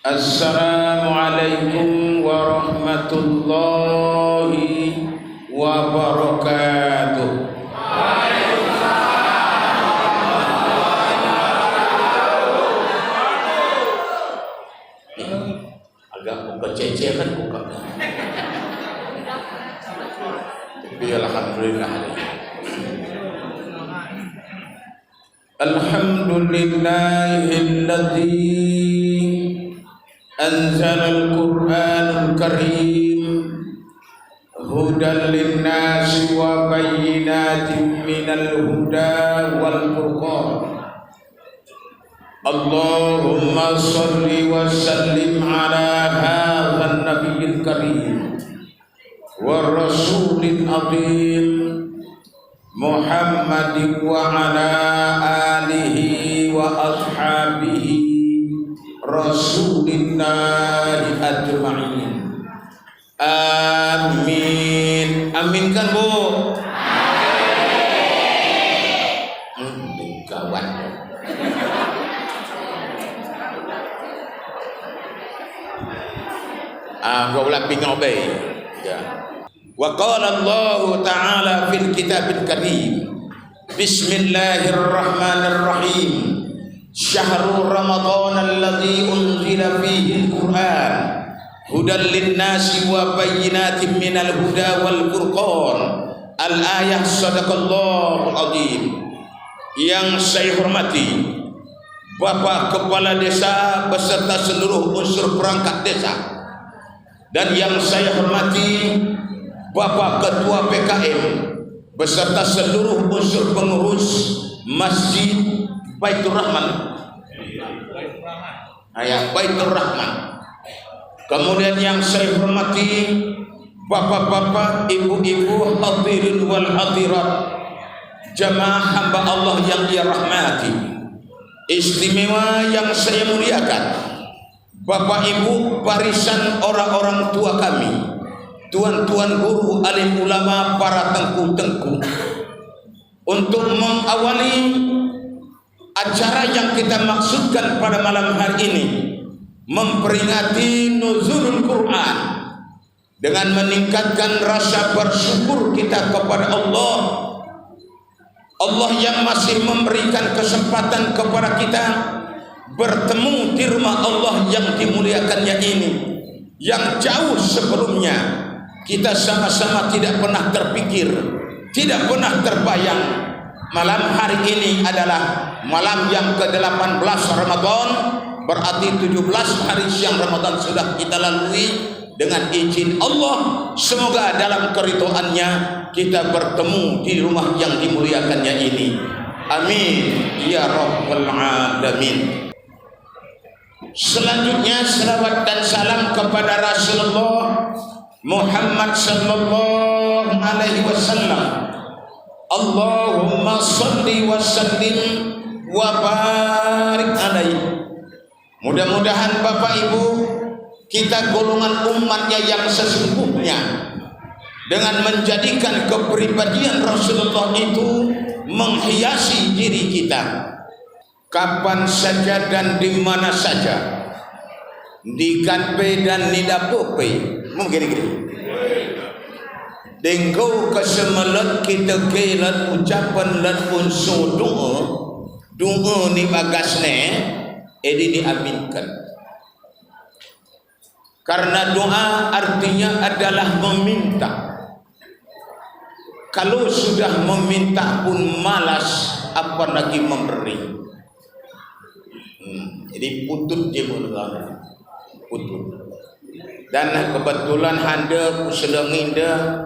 Assalamualaikum warahmatullahi wabarakatuh. Agak buka ceceran buka. Tapi alhamdulillah. Alhamdulillahilladzi anzalal Qur'anul Karim hudan linnasi wa bayyinatin minal huda wal furqan. Allahumma salli wa sallim ala hadzal nabiyil karim wa rasulil azim Muhammadin wa ala alihi wa ashabihi Rasulillah ajma'in. Amin. Amin kan Bu? Amin. Kawan. Kau laping ngobai. Ya. Wa qala Allah Ta'ala fil kitabil karim. Bismillahirrahmanirrahim. Syahrul Ramadan alladzi unzila fihi al-Qur'an hudan lin-nasi wa bayyinatin minal huda wal furqan. Al-ayah. Sadaqallahul azim. Yang saya hormati Bapak Kepala Desa beserta seluruh unsur perangkat desa, dan yang saya hormati Bapak Ketua PKM beserta seluruh unsur pengurus Masjid Baitur Rahman, Baitur Rahman. Kemudian yang saya hormati bapak-bapak, ibu-ibu, hadirin wal hadirat, jamaah hamba Allah yang dia rahmati. Istimewa yang saya muliakan Bapak Ibu barisan orang-orang tua kami, tuan-tuan guru, alim ulama, para tengku-tengku, untuk mengawali acara yang kita maksudkan pada malam hari ini, memperingati nuzulul Quran, dengan meningkatkan rasa bersyukur kita kepada Allah yang masih memberikan kesempatan kepada kita bertemu di rumah Allah yang dimuliakannya ini, yang jauh sebelumnya kita sama-sama tidak pernah terpikir, tidak pernah terbayang malam hari ini adalah malam yang ke-18 Ramadan, berarti 17 hari siang Ramadan sudah kita lalui. Dengan izin Allah, semoga dalam keridhoannya kita bertemu di rumah yang dimuliakannya ini. Amin ya rabbal alamin. Selanjutnya selawat dan salam kepada Rasulullah Muhammad sallallahu alaihi wasallam. Allahumma shalli wa sallim wa barik alaihi. Mudah-mudahan Bapak Ibu, kita golongan umatnya yang sesungguhnya, dengan menjadikan kepribadian Rasulullah itu menghiasi diri kita kapan saja dan di mana saja, di kanpe dan di dapope, mungkin gini. Dengkau kesemelet kita kelat ucapan dan unsur doa ni bagasne edi diaminkan. Karena doa artinya adalah meminta. Kalau sudah meminta pun malas, apalagi memberi. Jadi putut je mulai, putut. Dan kebetulan handa puselengin dah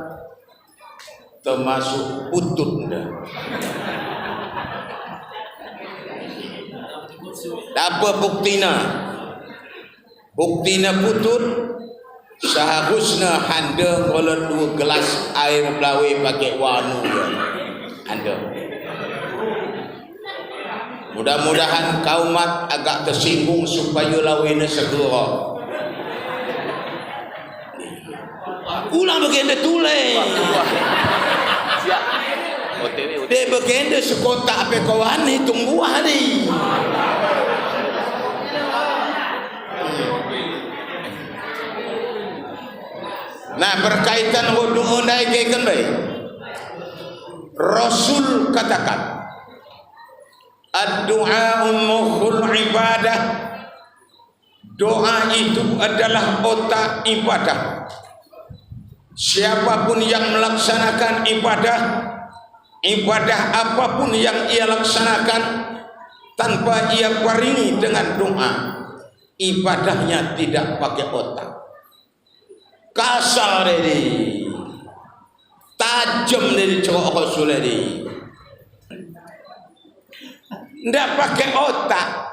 termasuk putut dah. Apa buktina? Buktina putut, seharusnya handa kalau 2 gelas air belawai pakai wanu handa. Mudah-mudahan kaumat agak tersinggung supaya lawainya segera. Ulang begini tulen. Dia begini sekotak apa kawan ni tunggu hari. Nah, berkaitan wudu undai ke baik. Rasul katakan, ad-du'a mukhul ibadah. Doa itu adalah otak ibadah. Siapapun yang melaksanakan ibadah apapun yang ia laksanakan tanpa ia barengi dengan doa, ibadahnya tidak pakai otak. Kasar ini, tajam dari cowok Rasul ini, ndak pakai otak.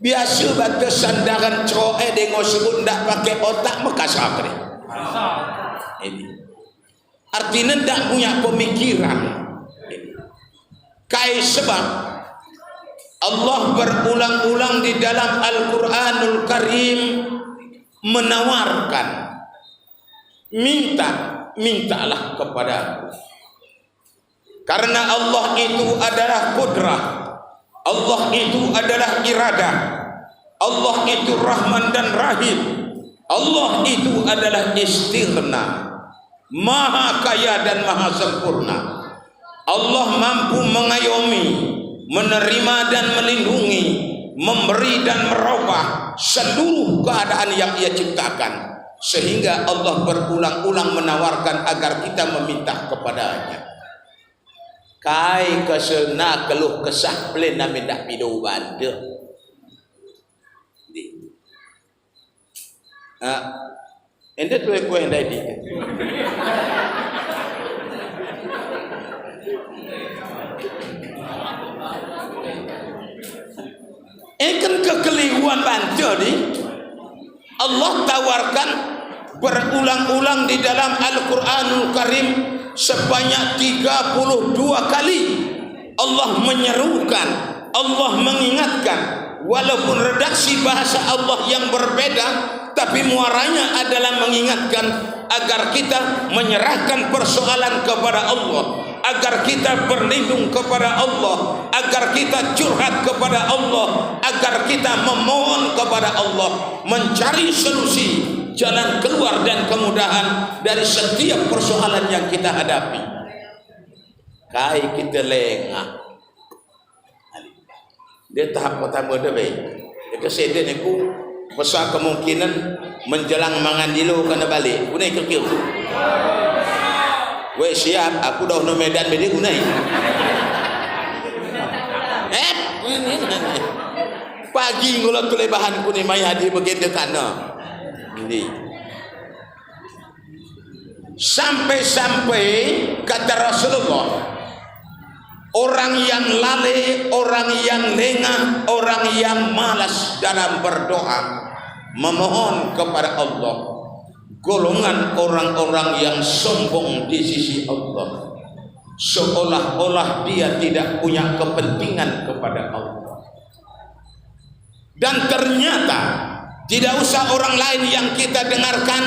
Biasa batu sandaran cowok dengo sebut ndak pakai otak makasar ini. Artinya ndak punya pemikiran. Kai sebab Allah berulang-ulang di dalam Al-Quranul Karim menawarkan, mintalah kepada aku. Karena Allah itu adalah kudrah, Allah itu adalah iradah, Allah itu Rahman dan Rahim, Allah itu adalah istighna, maha kaya dan maha sempurna. Allah mampu mengayomi, menerima dan melindungi, memberi dan merubah seluruh keadaan yang ia ciptakan. Sehingga Allah berulang-ulang menawarkan agar kita meminta kepadanya. Kai kesena keluh kesah plena minta pido bande. Ente tu aku yang tadi. Ikan kekeliruan bantu ni Allah tawarkan berulang-ulang di dalam Al-Quranul Karim sebanyak 32 kali. Allah menyerukan, Allah mengingatkan, walaupun redaksi bahasa Allah yang berbeda, tapi muaranya adalah mengingatkan agar kita menyerahkan persoalan kepada Allah, agar kita berlindung kepada Allah, agar kita curhat kepada Allah, agar kita memohon kepada Allah, mencari solusi, jalan keluar dan kemudahan dari setiap persoalan yang kita hadapi. Kai kita lengah. Dia tahap pertama dah baik. Dia keseden aku besar kemungkinan menjelang mangan dulu kena balik. Gunai kekil tu. Weh siap, aku dah no medan bedi gunai. Pagi ngulak tulebahan ku ni mai hadi begitu kana. Ini. Sampai-sampai kata Rasulullah, orang yang lalai, orang yang lengah, orang yang malas dalam berdoa, memohon kepada Allah, golongan orang-orang yang sombong di sisi Allah, seolah-olah dia tidak punya kepentingan kepada Allah. Dan ternyata tidak usah orang lain yang kita dengarkan,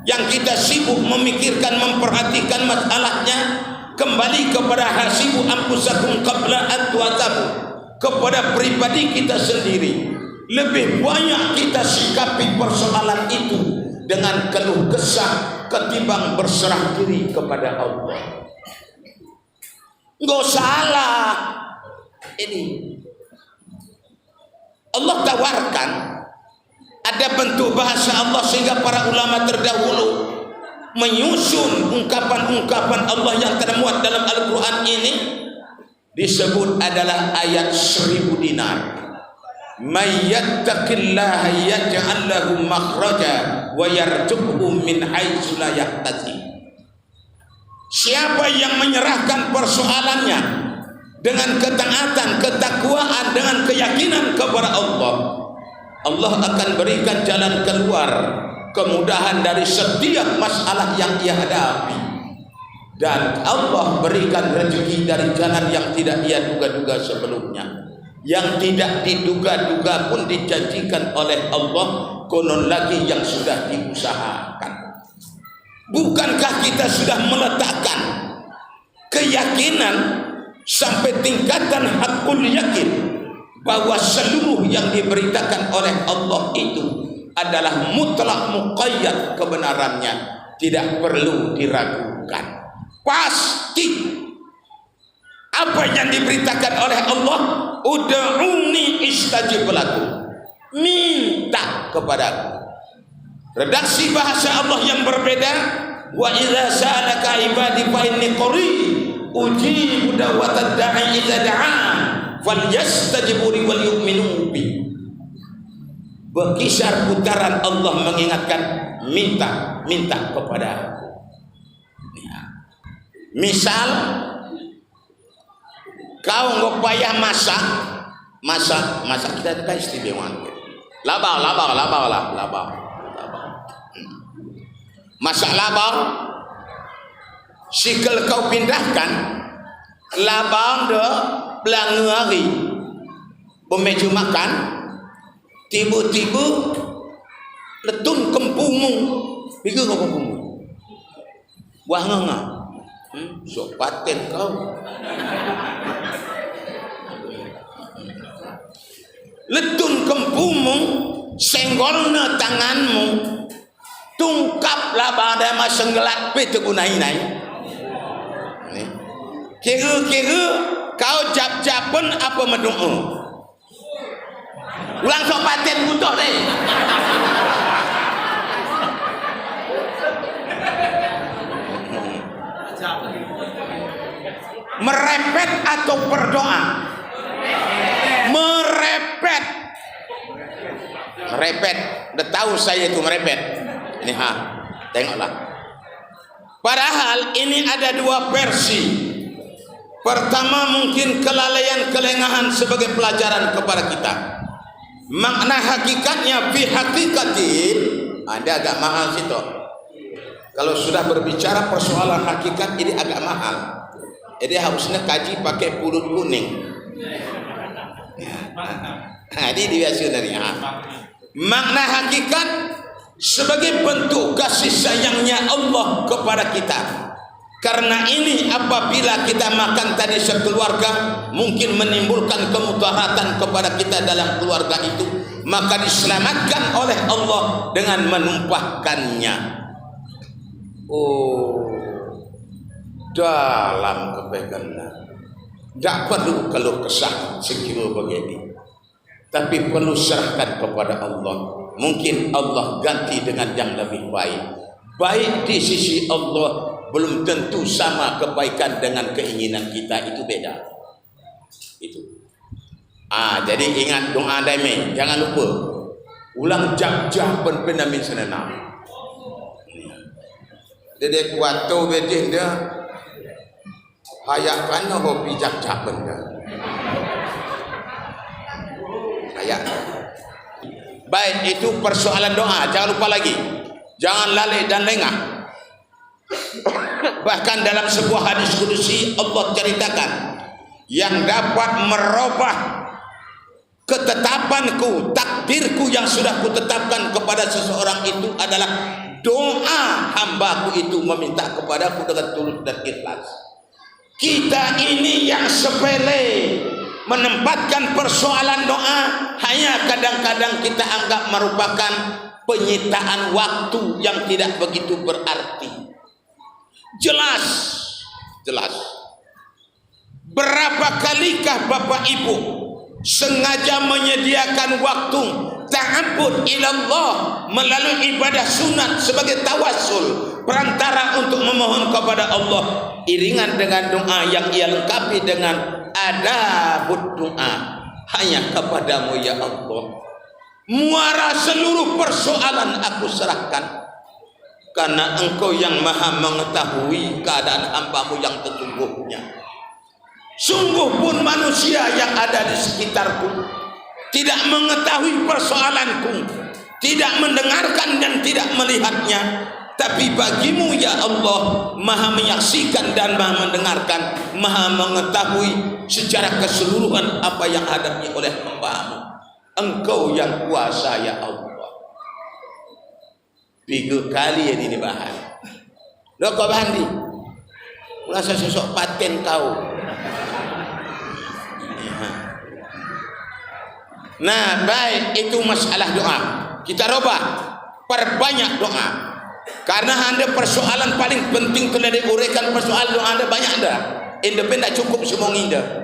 yang kita sibuk memikirkan, memperhatikan masalahnya, kembali kepada hasibu anfusakum qabla an tuhasabu, kepada pribadi kita sendiri. Lebih banyak kita sikapi persoalan itu dengan keluh kesah ketimbang berserah diri kepada Allah. Enggak salah ini. Allah tawarkan, ada bentuk bahasa Allah sehingga para ulama terdahulu menyusun ungkapan-ungkapan Allah yang termuat dalam Al-Quran ini disebut adalah ayat 1000 dinar. May yattaqillaha yaj'al lahu makhraja wa yarzuqhu min haitsu la yahtasib. Siapa yang menyerahkan persoalannya dengan ketaatan, ketakwaan, dengan keyakinan kepada Allah, Allah akan berikan jalan keluar, kemudahan dari setiap masalah yang ia hadapi, dan Allah berikan rezeki dari jalan yang tidak ia duga-duga sebelumnya, yang tidak diduga-duga pun dijanjikan oleh Allah, konon lagi yang sudah diusahakan. Bukankah kita sudah meletakkan keyakinan sampai tingkatan hakul yakin bahwa seluruh yang diberitakan oleh Allah itu adalah mutlak muqayyad kebenarannya, tidak perlu diragukan. Pasti apa yang diberitakan oleh Allah, ud'uni istajib lakum, minta kepadaku. Redaksi bahasa Allah yang berbeda, wa idza sa'alaka ibadi fa inni qarib ujibu da'watad da'i idza da'an falyastajibu li wal yu'minu bi. Berkisar putaran Allah mengingatkan, minta kepada aku. Ya. Misal kau nggak payah masak kita kan istimewa. Labau. Masak labau, sikal kau pindahkan labau de belang hari pemeju makan, tiba-tiba letun kempumu, pikir kau kempumu, wah nganga, sok paten kau. Letun kempumu, senggolna tanganmu, tungkap labada masa ngelat betul gunai-nai. Kira-kira kau jap-japan apa mendoa? Ulang sok paten butuh deh. Merepet atau berdoa? Merepet. Udah tahu saya itu merepet. Ini tengoklah. Padahal ini ada dua versi. Pertama mungkin kelalaian kelengahan sebagai pelajaran kepada kita. Makna hakikatnya fi hakikatin ada agak mahal situ. Kalau sudah berbicara persoalan hakikat ini agak mahal. Jadi harusnya kaji pakai pulut kuning. Ini biasanya. Makna hakikat sebagai bentuk kasih sayangnya Allah kepada kita. Karena ini apabila kita makan tadi sekeluarga mungkin menimbulkan kemudaratan kepada kita dalam keluarga itu, maka diselamatkan oleh Allah dengan menumpahkannya. Oh, dalam kebaikannya. Tak perlu keluh kesah sekira begini, tapi perlu serahkan kepada Allah. Mungkin Allah ganti dengan yang lebih baik. Baik di sisi Allah belum tentu sama kebaikan dengan keinginan kita, itu beda. Itu. Jadi ingat doa daime, jangan lupa. Ulang jap-jap pendamin senenam. Dedek kuatu bedih dia hayakkan hobi jap-jap benda. Hayak. Baik, itu persoalan doa. Jangan lupa lagi, jangan lalai dan lengah. Bahkan dalam sebuah hadis kudusi Allah ceritakan, yang dapat merubah ketetapanku, takdirku yang sudah kutetapkan kepada seseorang itu adalah doa hambaku itu meminta kepadaku dengan tulus dan ikhlas. Kita ini yang sepele menempatkan persoalan doa hanya kadang-kadang kita anggap merupakan penyitaan waktu yang tidak begitu berarti. Jelas. Berapa kalikah Bapak Ibu sengaja menyediakan waktu ta'abbud ilallah melalui ibadah sunat sebagai tawassul, perantara untuk memohon kepada Allah, iringan dengan doa yang ia lengkapi dengan adabud doa, hanya kepadamu ya Allah muara seluruh persoalan aku serahkan, karena engkau yang maha mengetahui keadaan hambamu yang sesungguhnya. Sungguh pun manusia yang ada di sekitarku tidak mengetahui persoalanku, tidak mendengarkan dan tidak melihatnya, tapi bagimu ya Allah maha menyaksikan dan maha mendengarkan, maha mengetahui secara keseluruhan apa yang hadapi oleh hambamu. Engkau yang kuasa ya Allah. 3 kali yang ini bahan. Lo kau bahan di rasa sosok paten kau. Nah, baik, itu masalah doa. Kita robah, perbanyak doa. Karena anda persoalan paling penting telah diuraikan, persoalan anda banyak dah. Independen tak cukup semua anda.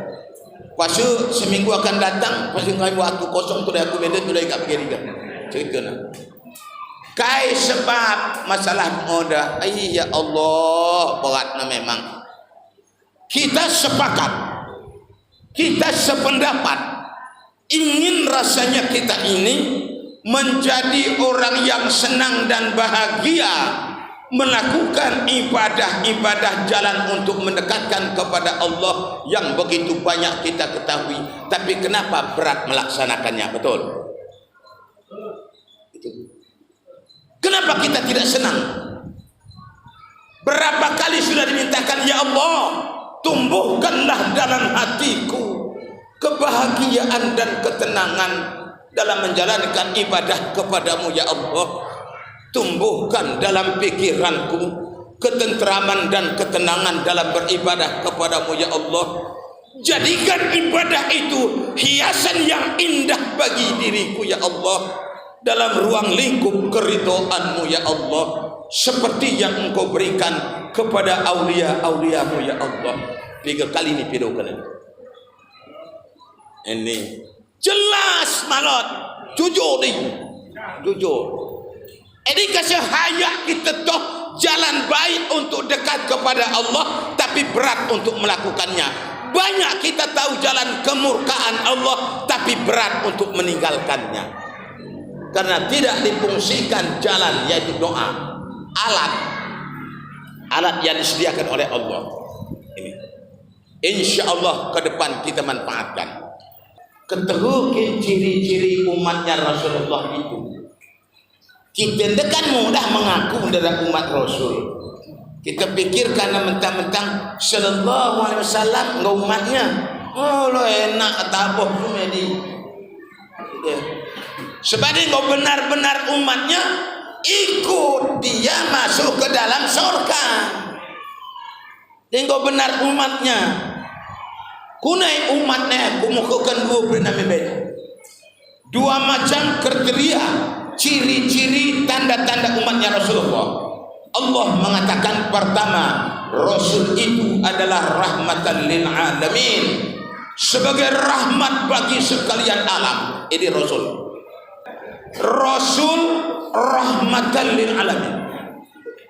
Pasu seminggu akan datang, pasu ngai waktu kosong tu dah aku benda tu dah kat pergi dia. Cerita nak. Kai sebab masalah mudah. Ai ya Allah, beratnya memang. Kita sepakat, kita sependapat, ingin rasanya kita ini menjadi orang yang senang dan bahagia melakukan ibadah-ibadah jalan untuk mendekatkan kepada Allah yang begitu banyak kita ketahui. Tapi kenapa berat melaksanakannya? Betul? Kenapa kita tidak senang? Berapa kali sudah dimintakan, ya Allah, tumbuhkanlah dalam hatiku kebahagiaan dan ketenangan dalam menjalankan ibadah kepadamu, ya Allah. Tumbuhkan dalam pikiranku ketenteraman dan ketenangan dalam beribadah kepadamu, ya Allah. Jadikan ibadah itu hiasan yang indah bagi diriku, ya Allah, dalam ruang lingkup keridhoanmu, ya Allah, seperti yang engkau berikan kepada aulia-auliamu, ya Allah. 3 kali ini pidokan ini jelas malot, jujur ni, jujur. Ini kesehaya kita toh jalan baik untuk dekat kepada Allah, tapi berat untuk melakukannya. Banyak kita tahu jalan kemurkaan Allah, tapi berat untuk meninggalkannya. Karena tidak difungsikan jalan, yaitu doa, alat yang disediakan oleh Allah. Ini insya Allah ke depan kita manfaatkan. Keterukin ciri-ciri umatnya Rasulullah itu. Kita kan mudah mengaku adalah umat Rasul. Kita pikir karena mentang-mentang sallallahu alaihi wasallam enggak umatnya. Oh lo enak taboh komedi. Sebab dia enggak benar-benar umatnya, ikut dia masuk ke dalam surga. Dia enggak benar umatnya. Kunai umatnya kumukukan 2 macam kriteria, ciri-ciri tanda-tanda umatnya Rasulullah. Allah mengatakan pertama, Rasul itu adalah rahmatan lil alamin, sebagai rahmat bagi sekalian alam. Ini Rasul. Rasul rahmatan lil alamin.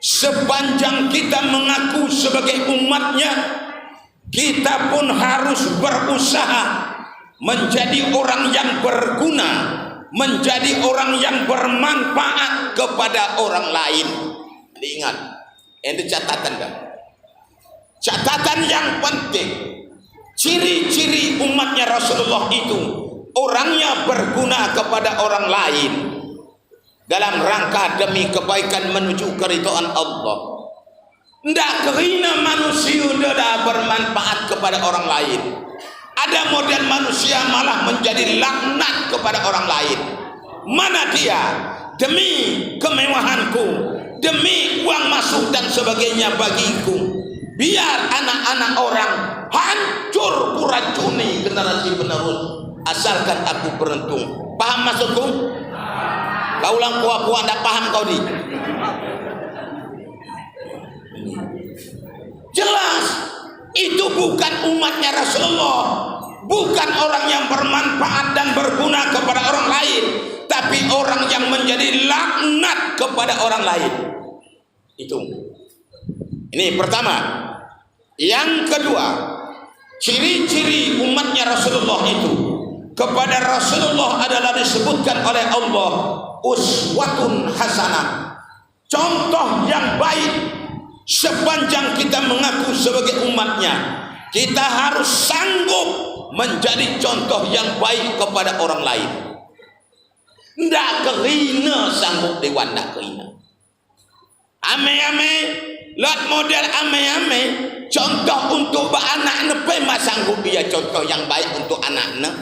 Sepanjang kita mengaku sebagai umatnya, kita pun harus berusaha menjadi orang yang berguna, menjadi orang yang bermanfaat kepada orang lain. Ingat, ini catatan kan? Catatan yang penting. Ciri-ciri umatnya Rasulullah itu orangnya berguna kepada orang lain dalam rangka demi kebaikan menuju keridhaan Allah. Tidak kerana manusia sudah bermanfaat kepada orang lain. Ada model manusia malah menjadi laknat kepada orang lain. Mana dia? Demi kemewahanku, demi uang masuk dan sebagainya bagiku, biar anak-anak orang hancur kuracuni generasi penerus, asalkan aku beruntung. Paham maksudku? Kau ulang kuah-kuah tak paham kau di? Jelas itu bukan umatnya Rasulullah, bukan orang yang bermanfaat dan berguna kepada orang lain, tapi orang yang menjadi laknat kepada orang lain. Itu. Ini pertama. Yang kedua, ciri-ciri umatnya Rasulullah itu, kepada Rasulullah adalah disebutkan oleh Allah uswatun hasanah, contoh yang baik. Sepanjang kita mengaku sebagai umatnya, kita harus sanggup menjadi contoh yang baik kepada orang lain. Tidak kerina sanggup dewan, tidak kerina. Ame-ame, lot model ame-ame, contoh untuk beranak nepe mas sanggup dia contoh yang baik untuk anak-anak.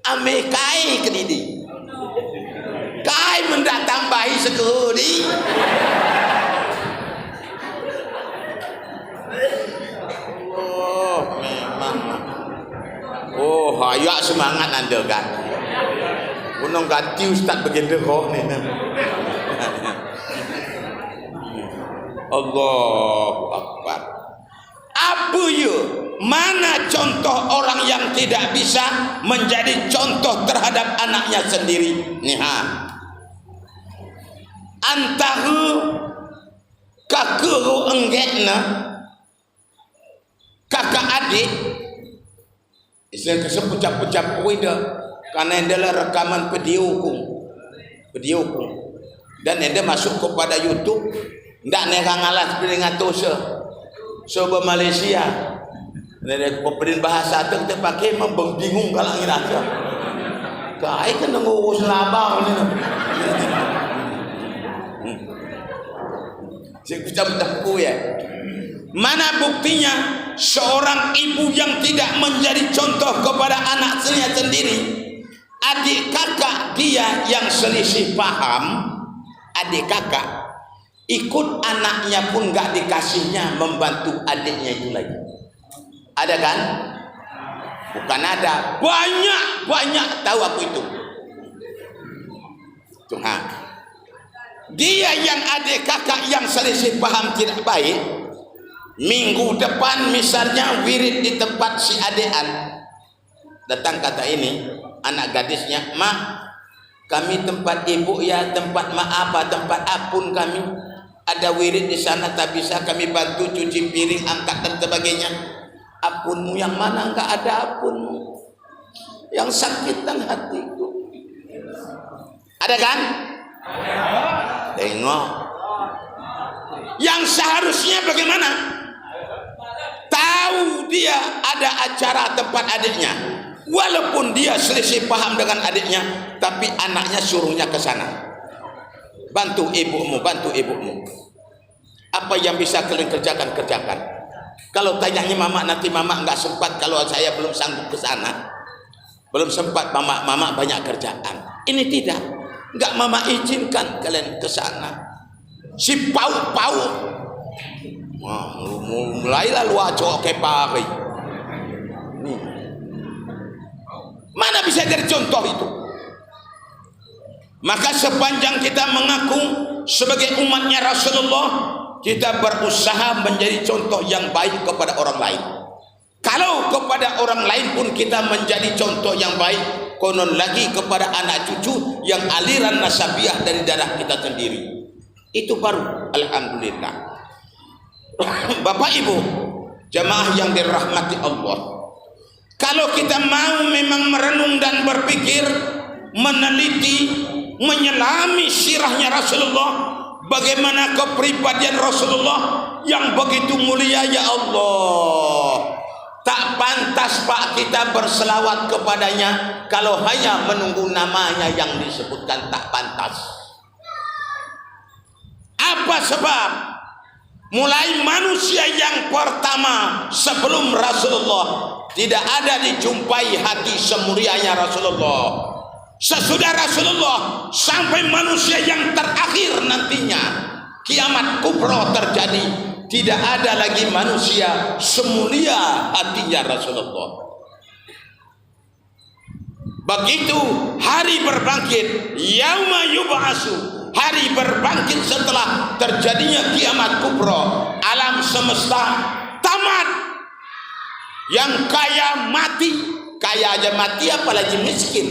Ame kai kedidi, kai mendak tambahi sekali. Oh memang. Oh ayak semangat anda kan. Gunung ganti ustaz begitu kok ni. Allahu Akbar. Apa ya? Mana contoh orang yang tidak bisa menjadi contoh terhadap anaknya sendiri? Nih ha. Antara kakak enggakna, kakak adik, istilah kesepecah-pecah kuida, karena adalah rekaman video ku, dan ada masuk kepada YouTube, ndak nerang alas dengan tosa, soba Malaysia. Nenek peperin bahasa tu kita pakai membingung kalau ngerasa. Kai kan ngurus labang ni. Saya ucap ku ya. Mana buktinya seorang ibu yang tidak menjadi contoh kepada anak sendiri, adik kakak dia yang selisih paham, adik kakak ikut anaknya pun gak dikasihnya membantu adiknya itu lagi. Ada kan? Bukan ada, banyak tahu aku itu. Tuhan. Dia yang adik kakak yang selisih paham tidak baik, minggu depan misalnya wirid di tempat si adean, datang kata ini anak gadisnya, "Mak, kami tempat ibu ya, tempat mak apa, tempat apun kami. Ada wirid di sana tak bisa kami bantu cuci piring, angkat dan sebagainya." Apunmu yang mana? Enggak ada apunmu. Yang sakitan hatiku. Ada kan? Tengok. Yang seharusnya bagaimana? Tahu dia ada acara tempat adiknya, walaupun dia selisih paham dengan adiknya, tapi anaknya suruhnya ke sana. Bantu ibumu. Apa yang bisa kalian kerjakan. Kalau tanyanya mama, nanti mama enggak sempat, kalau saya belum sanggup ke sana. Belum sempat, mama banyak kerjaan. Ini tidak. Enggak mama izinkan kalian ke sana. Si pau. Mulailah lu acok ke pari. Mana bisa jadi contoh itu? Maka sepanjang kita mengaku sebagai umatnya Rasulullah, kita berusaha menjadi contoh yang baik kepada orang lain. Kalau kepada orang lain pun kita menjadi contoh yang baik, konon lagi kepada anak cucu yang aliran nasabiah dari darah kita sendiri. Itu baru alhamdulillah. Bapak Ibu, jamaah yang dirahmati Allah, kalau kita mau memang merenung dan berpikir, meneliti, menyelami sirahnya Rasulullah, bagaimana kepribadian Rasulullah yang begitu mulia, ya Allah, tak pantas Pak kita berselawat kepadanya kalau hanya menunggu namanya yang disebutkan, tak pantas. Apa sebab? Mulai manusia yang pertama sebelum Rasulullah tidak ada dijumpai hati semulianya Rasulullah. Sesudah Rasulullah sampai manusia yang terakhir nantinya kiamat kubra terjadi, tidak ada lagi manusia semulia hatinya Rasulullah. Begitu hari berbangkit, yauma yub'atsu, hari berbangkit setelah terjadinya kiamat kubra, alam semesta tamat. Yang kaya mati, kaya aja mati apalagi miskin.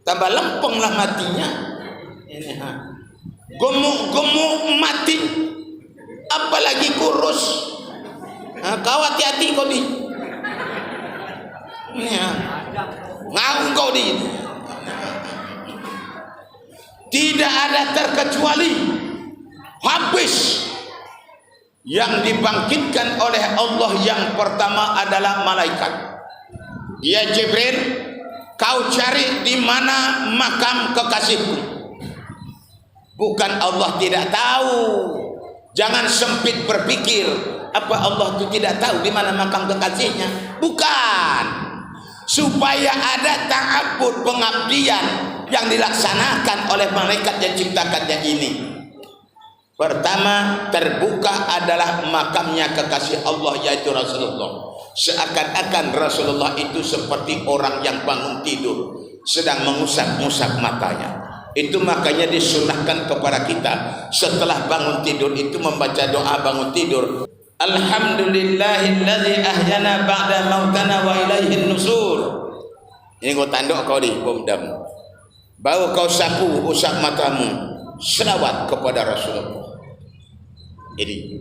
Tambah lempeng lah matinya. Gemuk mati, apalagi kurus. Kau hati-hati kau di. Ngau kau di. Tidak ada terkecuali habis. Yang dibangkitkan oleh Allah yang pertama adalah malaikat. Ya Jibril, kau cari di mana makam kekasihku. Bukan Allah tidak tahu. Jangan sempit berpikir apa Allah itu tidak tahu di mana makam kekasihnya. Bukan. Supaya ada ta'abbud, pengabdian yang dilaksanakan oleh malaikat yang ciptakannya ini. Pertama terbuka adalah makamnya kekasih Allah, yaitu Rasulullah. Seakan-akan Rasulullah itu seperti orang yang bangun tidur sedang mengusap-ngusap matanya. Itu makanya disunahkan kepada kita setelah bangun tidur itu membaca doa bangun tidur. Alhamdulillahilladzi ahyana ba'da mautana wa ilaihin nusur. Ini kau tanduk kau di pomdam. Baru kau sapu usap matamu, selawat kepada Rasulullah. Ini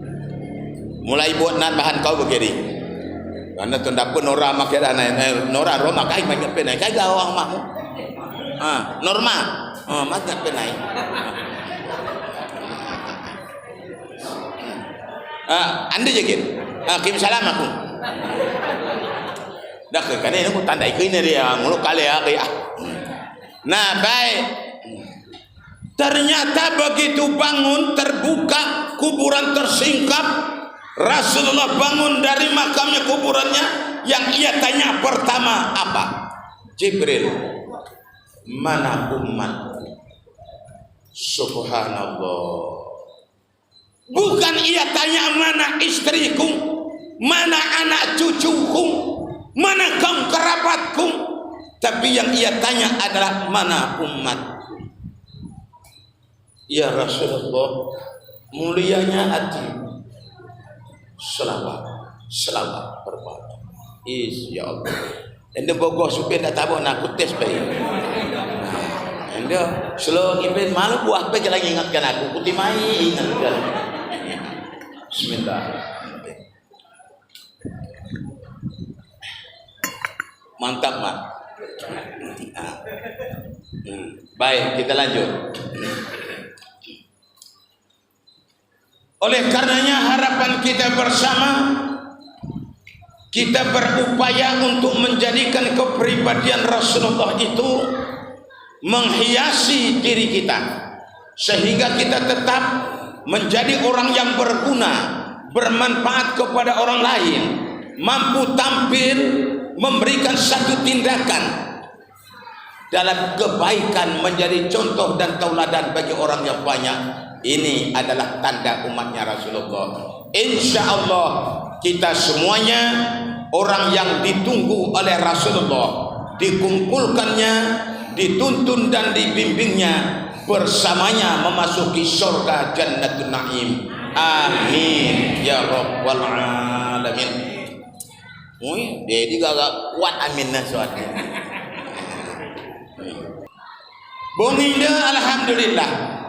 mulai buat bahan kau begini. Karena tunda pun Nora makai Nora Roma kai makai penai kai gawang mah. Norma. Makai penai. Anda jakin. Kim salam aku. Dah ke kan ini aku tandai ke ini dia muluk kali ya. Nah, baik. Ternyata begitu bangun terbuka kuburan tersingkap. Rasulullah bangun dari makamnya kuburannya, yang ia tanya pertama apa? Jibril, mana umat? Subhanallah. Bukan ia tanya mana istriku, mana anak cucuku, mana kaum kerabatku, tapi yang ia tanya adalah mana umat. Ya Rasulullah, mulianya hati, selawat berbanyak. Ya Allah. Anda bogoh supaya tak tahu nak tes bayi. Anda selalu ngipin malu buah apa lagi ingatkan aku. Kutimai ingatkan. Bismillah. Mantap mak. Baik, kita lanjut. Oleh karenanya harapan kita bersama, kita berupaya untuk menjadikan kepribadian Rasulullah itu menghiasi diri kita, sehingga kita tetap menjadi orang yang berguna, bermanfaat kepada orang lain, mampu tampil memberikan satu tindakan dalam kebaikan, menjadi contoh dan tauladan bagi orang yang banyak. Ini adalah tanda umatnya Rasulullah. Insya Allah kita semuanya orang yang ditunggu oleh Rasulullah, dikumpulkannya, dituntun dan dibimbingnya, bersamanya memasuki surga Jannatul Naim. Amin ya rabbal alamin. Jadi gak kuat amin naswat. Bonginda alhamdulillah.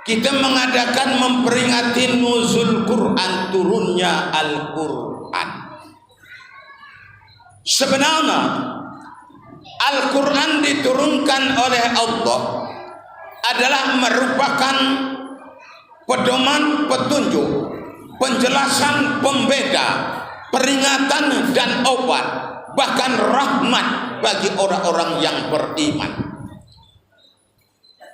Kita mengadakan memperingati nuzul Quran, turunnya Al-Quran. Sebenarnya Al-Quran diturunkan oleh Allah adalah merupakan pedoman, petunjuk, penjelasan, pembeda, peringatan dan obat, bahkan rahmat bagi orang-orang yang beriman.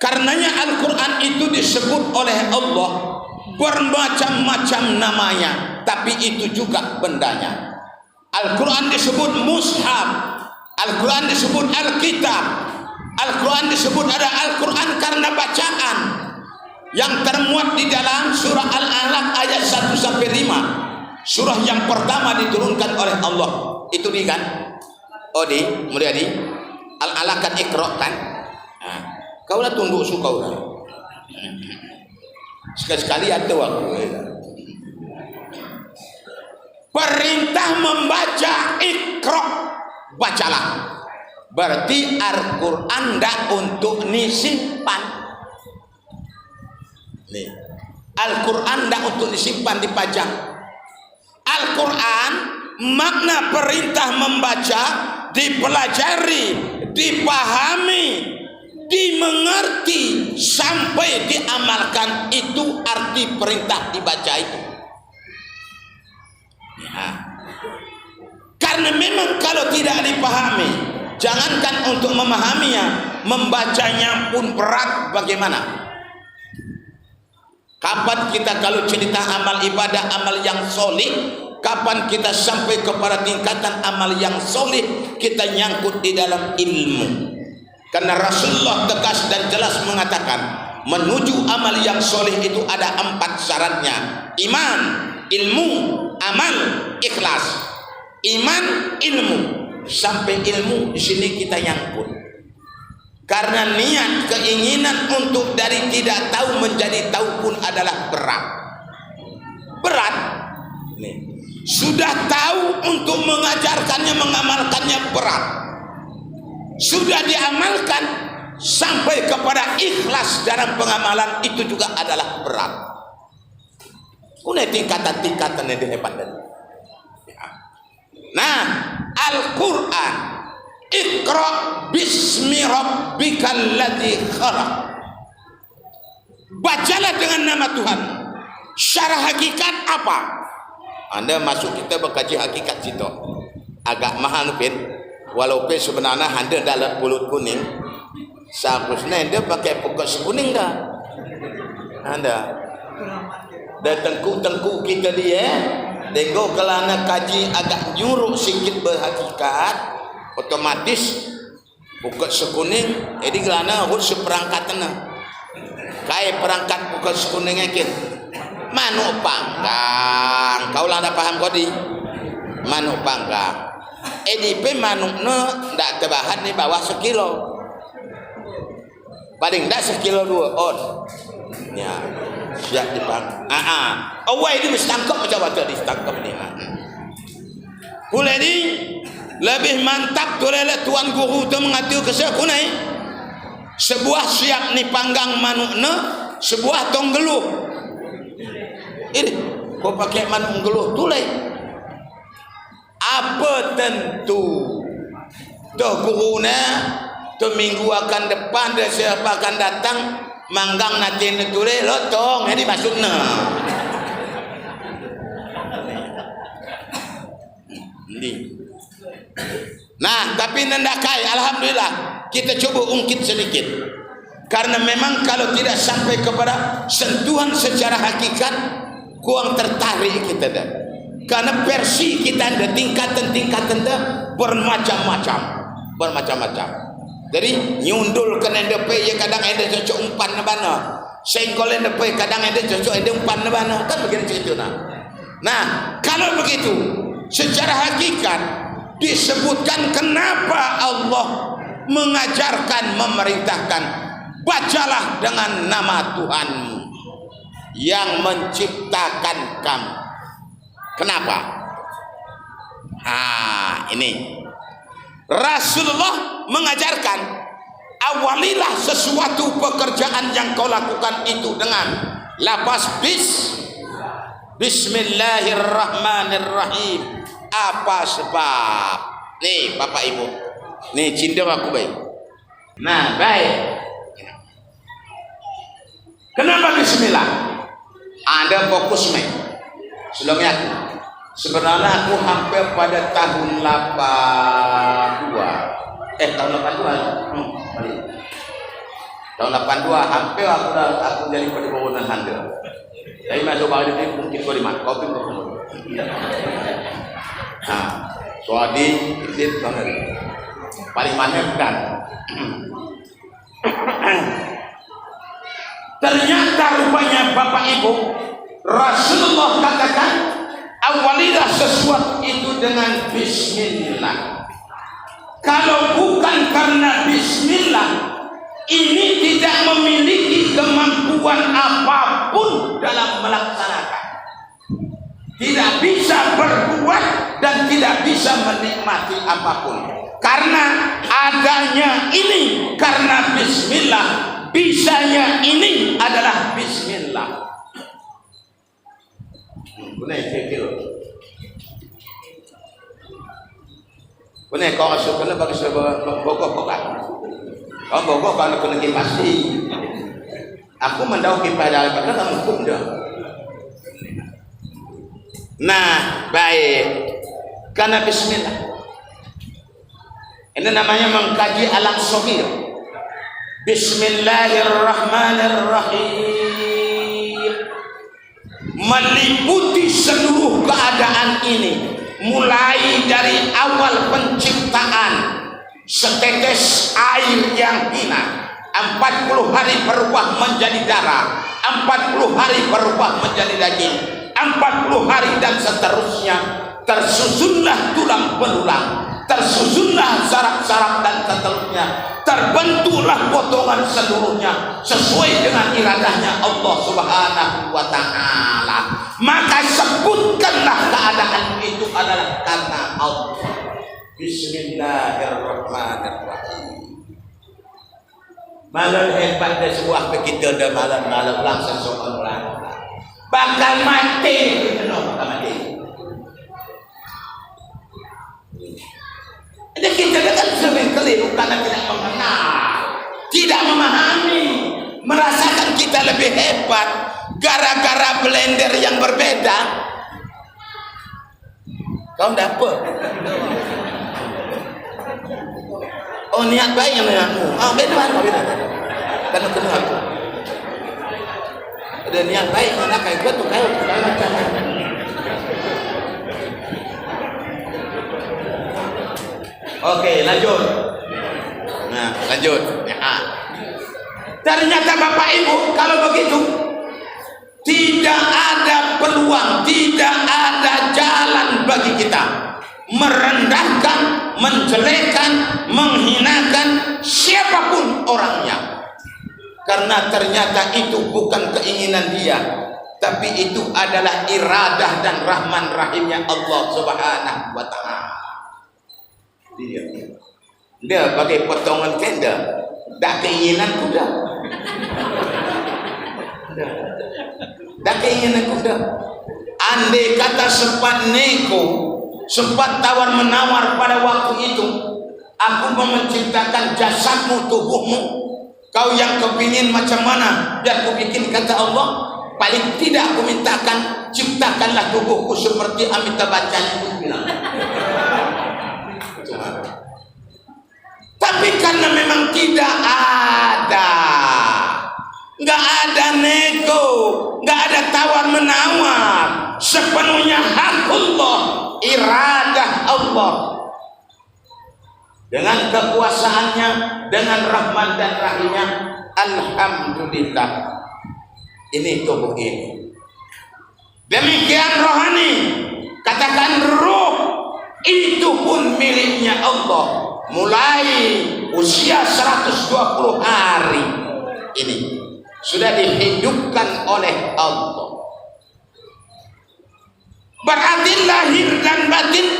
Karenanya Al-Quran itu disebut oleh Allah bermacam-macam namanya, tapi itu juga bendanya. Al-Quran disebut mushaf, Al-Quran disebut Alkitab, Al-Quran disebut ada Al-Quran karena bacaan yang termuat di dalam surah Al-Alaq ayat 1 sampai 5. Surah yang pertama diturunkan oleh Allah. Itu di kan? Odi, Mulyadi. Al-Alaq kan Iqra kan? Kaulah tunduk suka orang. Sekali-sekali ada waktu. Perintah membaca, Iqra, bacalah. Berarti Al-Quran tidak untuk disimpan. Nih, Al-Quran tidak untuk disimpan, dipajang. Al-Quran makna perintah membaca, dipelajari, dipahami, dimengerti sampai diamalkan, itu arti perintah dibaca itu. Ya. Karena memang kalau tidak dipahami, jangankan untuk memahaminya, membacanya pun berat. Bagaimana? Kapan kita kalau cerita amal ibadah, amal yang solih, kapan kita sampai kepada tingkatan amal yang solih? Kita nyangkut di dalam ilmu. Karena Rasulullah tegas dan jelas mengatakan, menuju amal yang soleh itu ada 4 syaratnya: iman, ilmu, amal, ikhlas. Iman, ilmu, sampai ilmu di sini kita nyangkut. Karena niat keinginan untuk dari tidak tahu menjadi tahu pun adalah berat. Berat. Nih. Sudah tahu untuk mengajarkannya, mengamalkannya berat. Sudah diamalkan sampai kepada ikhlas dalam pengamalan itu juga adalah berat. Kuna tingkatan-tingkatan yang hebat. Nah, Al-Quran, Iqra bismi rabbikal ladzi khalaq. Bacalah dengan nama Tuhan. Syarah hakikat apa? Anda masuk kita berkaji hakikat situ. Agak mahal pin. Walaupun sebenarnya Anda dalam pulut kuning. Seharusnya Anda pakai fokus kuning dah. Anda. Dan tengku-tengku kita dia. Tengok kalau anak kaji agak nyuruh sikit berhakikat. Otomatis buka sekuning, jadi kerana harus seperangkat na. Kaya perangkat buka sekuningnya kit. Manuk panggang, kau lah dah paham kau di. Manuk panggang. Edipe manuk na tak terbahan di bawah sekilo. Paling tak sekilo 2 on. Ya, siap dipang. Awal ini mesti tangkap macam apa tadi tangkap ni. Boleh ni. Lebih mantap tu adalah tuan guru tu mengatakan ke saya kunai sebuah siap ni panggang manuk na sebuah tong geluh. Ini kau pakai manuk geluh tu lai. Apa tentu tu guru na tu minggu akan depan dia siapa akan datang manggang nanti tu lai lotong jadi masuk na. Ni. Nah, tapi nendakai, alhamdulillah kita coba ungkit sedikit. Karena memang kalau tidak sampai kepada sentuhan secara hakikat, kurang tertarik kita dah. Karena versi kita ada tingkatan-tingkatan dah bermacam-macam. Jadi nyundul ke NDP ya kadang ada cocok umpan nebana. Senggol NDP kadang ada cocok ada umpan nebana. Kan begini cerita Nah, kalau begitu secara hakikat disebutkan kenapa Allah mengajarkan, memerintahkan bacalah dengan nama Tuhanmu yang menciptakan kamu. Kenapa? Ini Rasulullah mengajarkan awalilah sesuatu pekerjaan yang kau lakukan itu dengan lafaz Bismillahirrahmanirrahim. Apa sebab? Nih Bapak Ibu, nih cinta aku baik. Nah baik. Kenapa Bismillah? Anda fokus nih. Sebelumnya aku. Sebenarnya aku hampir pada tahun 82. Tahun 82. Tahun 82 hampir aku jadi pendidikan Anda. Tapi masuk balik ini mungkin kau di mana? Kau pintu kamu. Soadi itu banget. Paling mana kan? Ternyata rupanya Bapak Ibu Rasulullah katakan awalilah sesuatu itu dengan Bismillah. Kalau bukan karena Bismillah, ini tidak memiliki kemampuan apapun dalam melaksanakan. Tidak bisa berbuat dan tidak bisa menikmati apapun. Karena adanya ini karena Bismillah, bisanya ini adalah Bismillah. Benar kecil. Benar kau masuk kena bagi sebuah pokok. Kau pokok kalau kena pasti. Aku mendau kipas dari pada kamu hukum dah. Nah, baik. Karena Bismillah. Ini namanya mengkaji alam shahir. Bismillahirrahmanirrahim. Meliputi seluruh keadaan ini, mulai dari awal penciptaan, setetes air yang hina, 40 hari berubah menjadi darah, 40 hari berubah menjadi daging, 40 hari dan seterusnya. Tersusunlah tulang belulang, tersusunlah saraf-saraf dan seterusnya. terbentuklah potongan seluruhnya sesuai dengan iradahnya Allah Subhanahu wa ta'ala. Maka sebutkanlah keadaan itu adalah karena Allah. Bismillahirrahmanirrahim. Malam hebat dari sebuah kita dah malam-malam langsung seorang bakal mati kita no, bakal mati. Jadi kita kan sering keliru karena tidak mengenal, tidak memahami, merasakan kita lebih hebat gara-gara blender yang berbeda. Kau dapat? Oh, niat baik yang denganmu. Ah, beda. Karena kenal aku. Ada niat baik mana kayak gue tuh kayak macam. Oke, lanjut. Nah, lanjut. Ya. Ternyata Bapak Ibu, kalau begitu tidak ada peluang, tidak ada jalan bagi kita merendahkan, menjelekkan, menghinakan siapapun orangnya. Karena ternyata itu bukan keinginan dia, tapi itu adalah iradah dan rahman rahimnya Allah Subhanahu wa ta'ala. Dia bagai potongan tenda, dak keinginan kuda. Dak keinginan kuda. Andai kata sempat nego, sempat tawar menawar pada waktu itu, aku mau menciptakan jasadmu, tubuhmu, kau yang kepingin macam mana biar aku bikin, kata Allah, paling tidak aku mintakan ciptakanlah tubuhku seperti Amitabh Bachchan itu bilang. Tapi karena memang tidak ada, nggak ada nego, nggak ada tawar menawar, sepenuhnya hak Allah, iradah Allah, dengan kekuasaannya, dengan rahman dan rahimnya. Alhamdulillah, ini tubuh ini. Demikian rohani, katakan ruh itu pun miliknya Allah. Mulai usia 120 hari ini sudah dihidupkan oleh Allah. Berarti lahir dan batin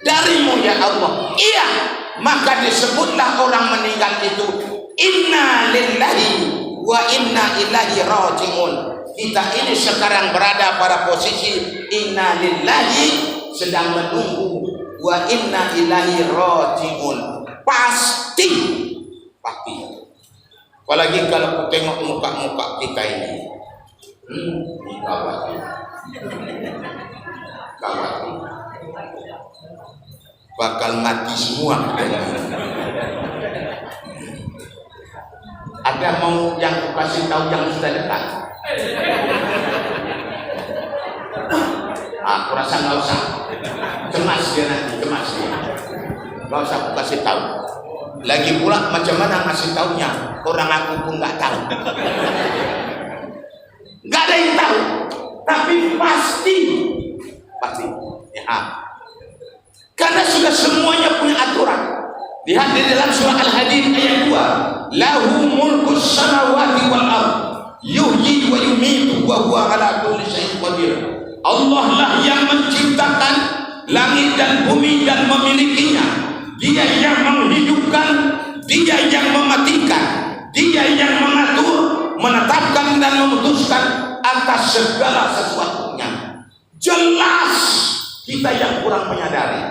darimu ya Allah. Iya, maka disebutlah orang meninggal itu inna lillahi wa inna ilaihi raji'un. Kita ini sekarang berada pada posisi inna lillahi, sedang menunggu, wa inna ilaihi raji'un. Pasti. Apalagi kalau tengok muka-muka kita ini. Kawat. Bakal mati semua. Ada mau yang kasih tahu yang sudah dekat? Aku rasa nggak usah. Cemas dia nanti, cemas dia. Nggak usah aku kasih tahu. Lagi pula macam mana ngasih taunya? Orang aku pun nggak tahu. Nggak ada yang tahu. Tapi pasti. Ya. Karena sudah semuanya punya aturan. Lihat di dalam surah Al-Hadid ayat 2. Lahu mulkus samawati wal ardh yuhyi wa yumiitu wa huwa ala kulli syai'in qadir. Allah lah yang menciptakan langit dan bumi dan memilikinya. Dia yang menghidupkan, dia yang mematikan, dia yang mengatur, menetapkan dan memutuskan atas segala sesuatunya. Jelas kita yang kurang menyadari.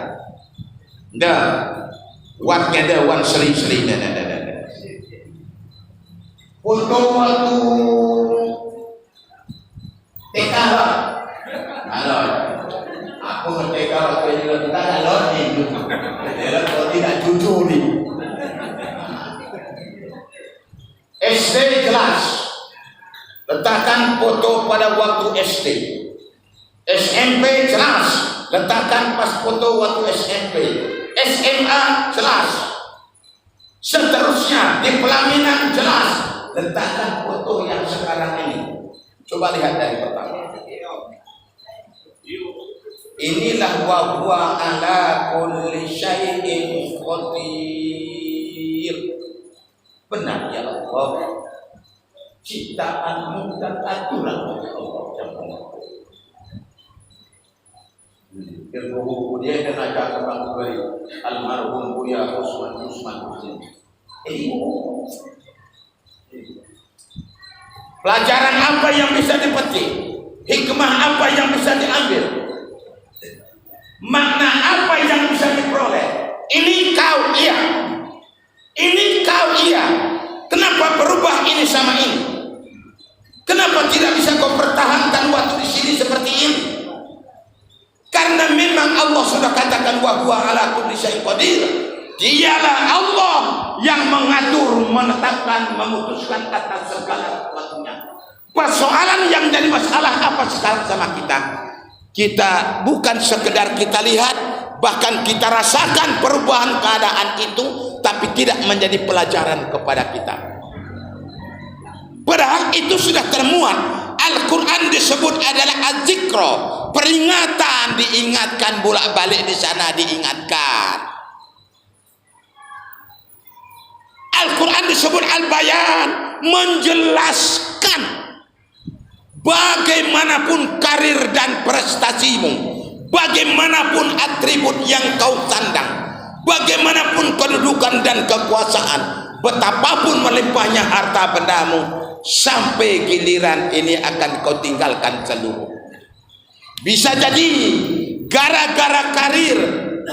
Watnya ada wan sering-sering. Foto waktu TKW. Halo. Aku ngerti kalau kita alon itu. Kalau tidak jujur nih. SD jelas. Letakkan foto pada waktu SD. SMP jelas. Letakkan pas foto waktu SMP. SMA jelas. Seterusnya di pelaminan jelas. Letakkan foto yang sekarang ini. Coba lihat dari pertama. Inilah wa huwa ala kulli syai'in qadir. Benar ya Allah, ciptaanmu dan aturan Allah yang mengatur. Ilmu dia dan ajar kebang beri almarhum Buya Usman Husin. Pelajaran apa yang bisa dipetik? Hikmah apa yang bisa diambil? Makna apa yang bisa diperoleh? Ini kau iya, ini kau iya. Kenapa berubah ini sama ini? Kenapa tidak bisa kau pertahankan waktu di sini seperti ini? Karena memang Allah sudah katakan wa huwa ala kulli syai'in qadir. Dialah Allah yang mengatur, menetapkan, memutuskan atas segala sesuatunya. Persoalan yang jadi masalah apa sekarang sama kita? Kita bukan sekedar kita lihat, bahkan kita rasakan perubahan keadaan itu, tapi tidak menjadi pelajaran kepada kita. Padahal itu sudah termuat. Al-Quran disebut adalah az-zikra, peringatan, diingatkan, bolak-balik di sana diingatkan. Al-Quran disebut al-bayan, menjelaskan bagaimanapun karir dan prestasimu, bagaimanapun atribut yang kau sandang, bagaimanapun kedudukan dan kekuasaan, betapapun melimpahnya harta bendamu, sampai giliran ini akan kau tinggalkan seluruh. Bisa jadi gara-gara karir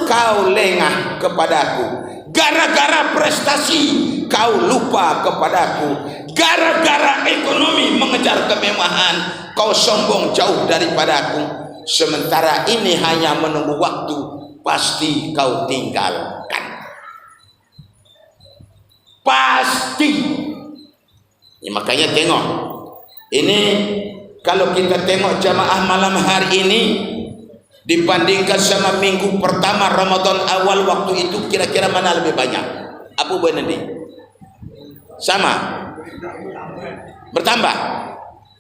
kau lengah kepadaku, gara-gara prestasi kau lupa kepadaku, gara-gara ekonomi mengejar kemewahan kau sombong jauh daripadaku. Sementara ini hanya menunggu waktu, pasti kau tinggalkan. Pasti. Ya, makanya tengok ini, kalau kita tengok jamaah malam hari ini dibandingkan sama minggu pertama Ramadan awal, waktu itu kira-kira mana lebih banyak? Abu Benedi? Sama? Bertambah?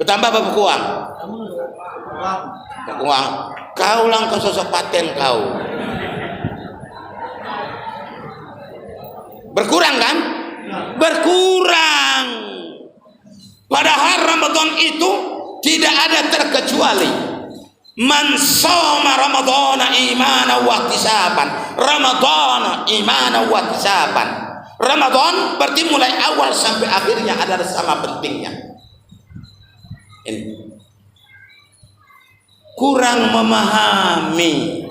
Bertambah apa berkurang? Berkurang. Kau langkah sosok paten kau. Berkurang kan? Berkurang. Padahal Ramadan itu tidak ada terkecuali. Man shoma Ramadhana imanan wa ihtisaban. Ramadan imanan wa ihtisaban. Ramadan berarti mulai awal sampai akhirnya adalah sama pentingnya. Ini. Kurang memahami,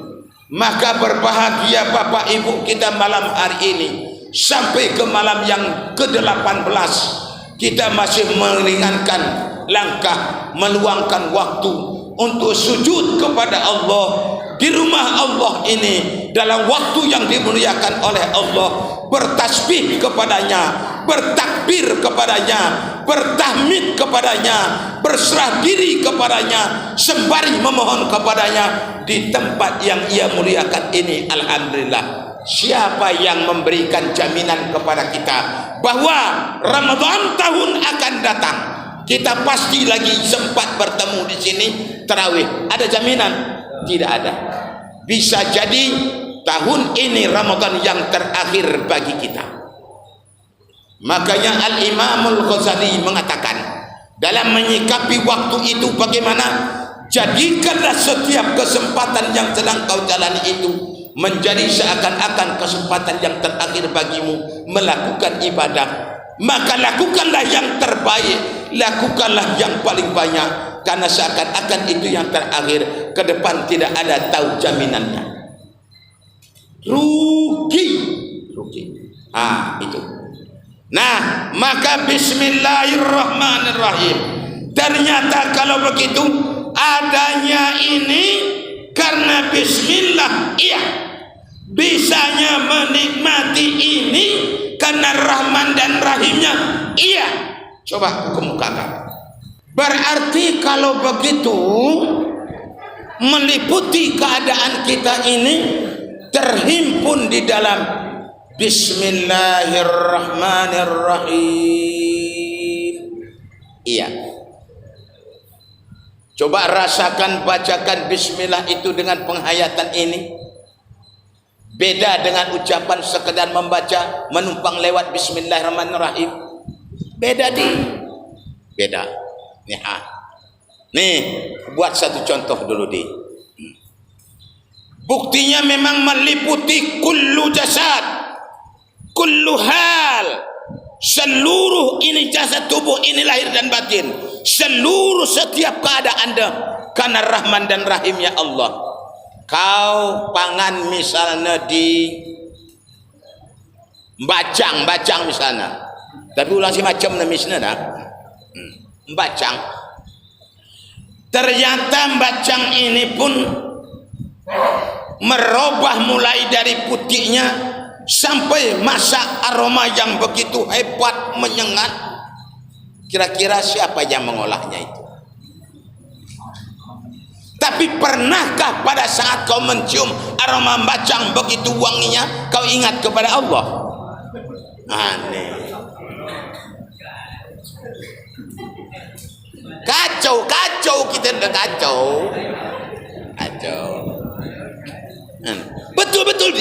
maka berbahagia Bapak Ibu kita malam hari ini sampai ke malam yang ke-18 kita masih meringankan langkah, meluangkan waktu untuk sujud kepada Allah di rumah Allah ini dalam waktu yang dimuliakan oleh Allah, bertasbih kepadanya, bertakbir kepadanya, bertahmid kepadanya, berserah diri kepadanya, sembari memohon kepadanya di tempat yang ia muliakan ini. Alhamdulillah. Siapa yang memberikan jaminan kepada kita bahwa Ramadan tahun akan datang kita pasti lagi sempat bertemu di sini tarawih? Ada jaminan? Tidak ada. Bisa jadi tahun ini Ramadan yang terakhir bagi kita. Makanya Al-Imamul Ghazali mengatakan dalam menyikapi waktu itu bagaimana? Jadikanlah setiap kesempatan yang sedang kau jalani itu menjadi seakan-akan kesempatan yang terakhir bagimu melakukan ibadah. Maka lakukanlah yang terbaik, lakukanlah yang paling banyak, karena seakan-akan itu yang terakhir, ke depan tidak ada tahu jaminannya. Rugi. Itu. Nah, maka bismillahirrahmanirrahim. Ternyata kalau begitu adanya ini karena bismillah, iya. Bisanya menikmati ini karena Rahman dan Rahimnya, iya. Coba kemukakan. Berarti kalau begitu meliputi keadaan kita ini terhimpun di dalam bismillahirrahmanirrahim. Iya. Coba rasakan, bacakan bismillah itu dengan penghayatan ini. Beda dengan ucapan sekedar membaca menumpang lewat bismillahirrahmanirrahim. Beda beda. Nih, buat satu contoh dulu Buktinya memang meliputi kullu jasad, kullu hal. Seluruh ini jasad tubuh ini lahir dan batin. Seluruh setiap keadaan Anda karena Rahman dan Rahimnya Allah. Kau pangan misalnya di bacang misalnya. Tapi ulang si macam misalnya dah. Bacang. Ternyata bacang ini pun merubah mulai dari putihnya sampai masa aroma yang begitu hebat menyengat. Kira-kira siapa yang mengolahnya itu? Tapi pernahkah pada saat kau mencium aroma bacang begitu wanginya kau ingat kepada Allah? Aneh. Kacau kita udah kacau.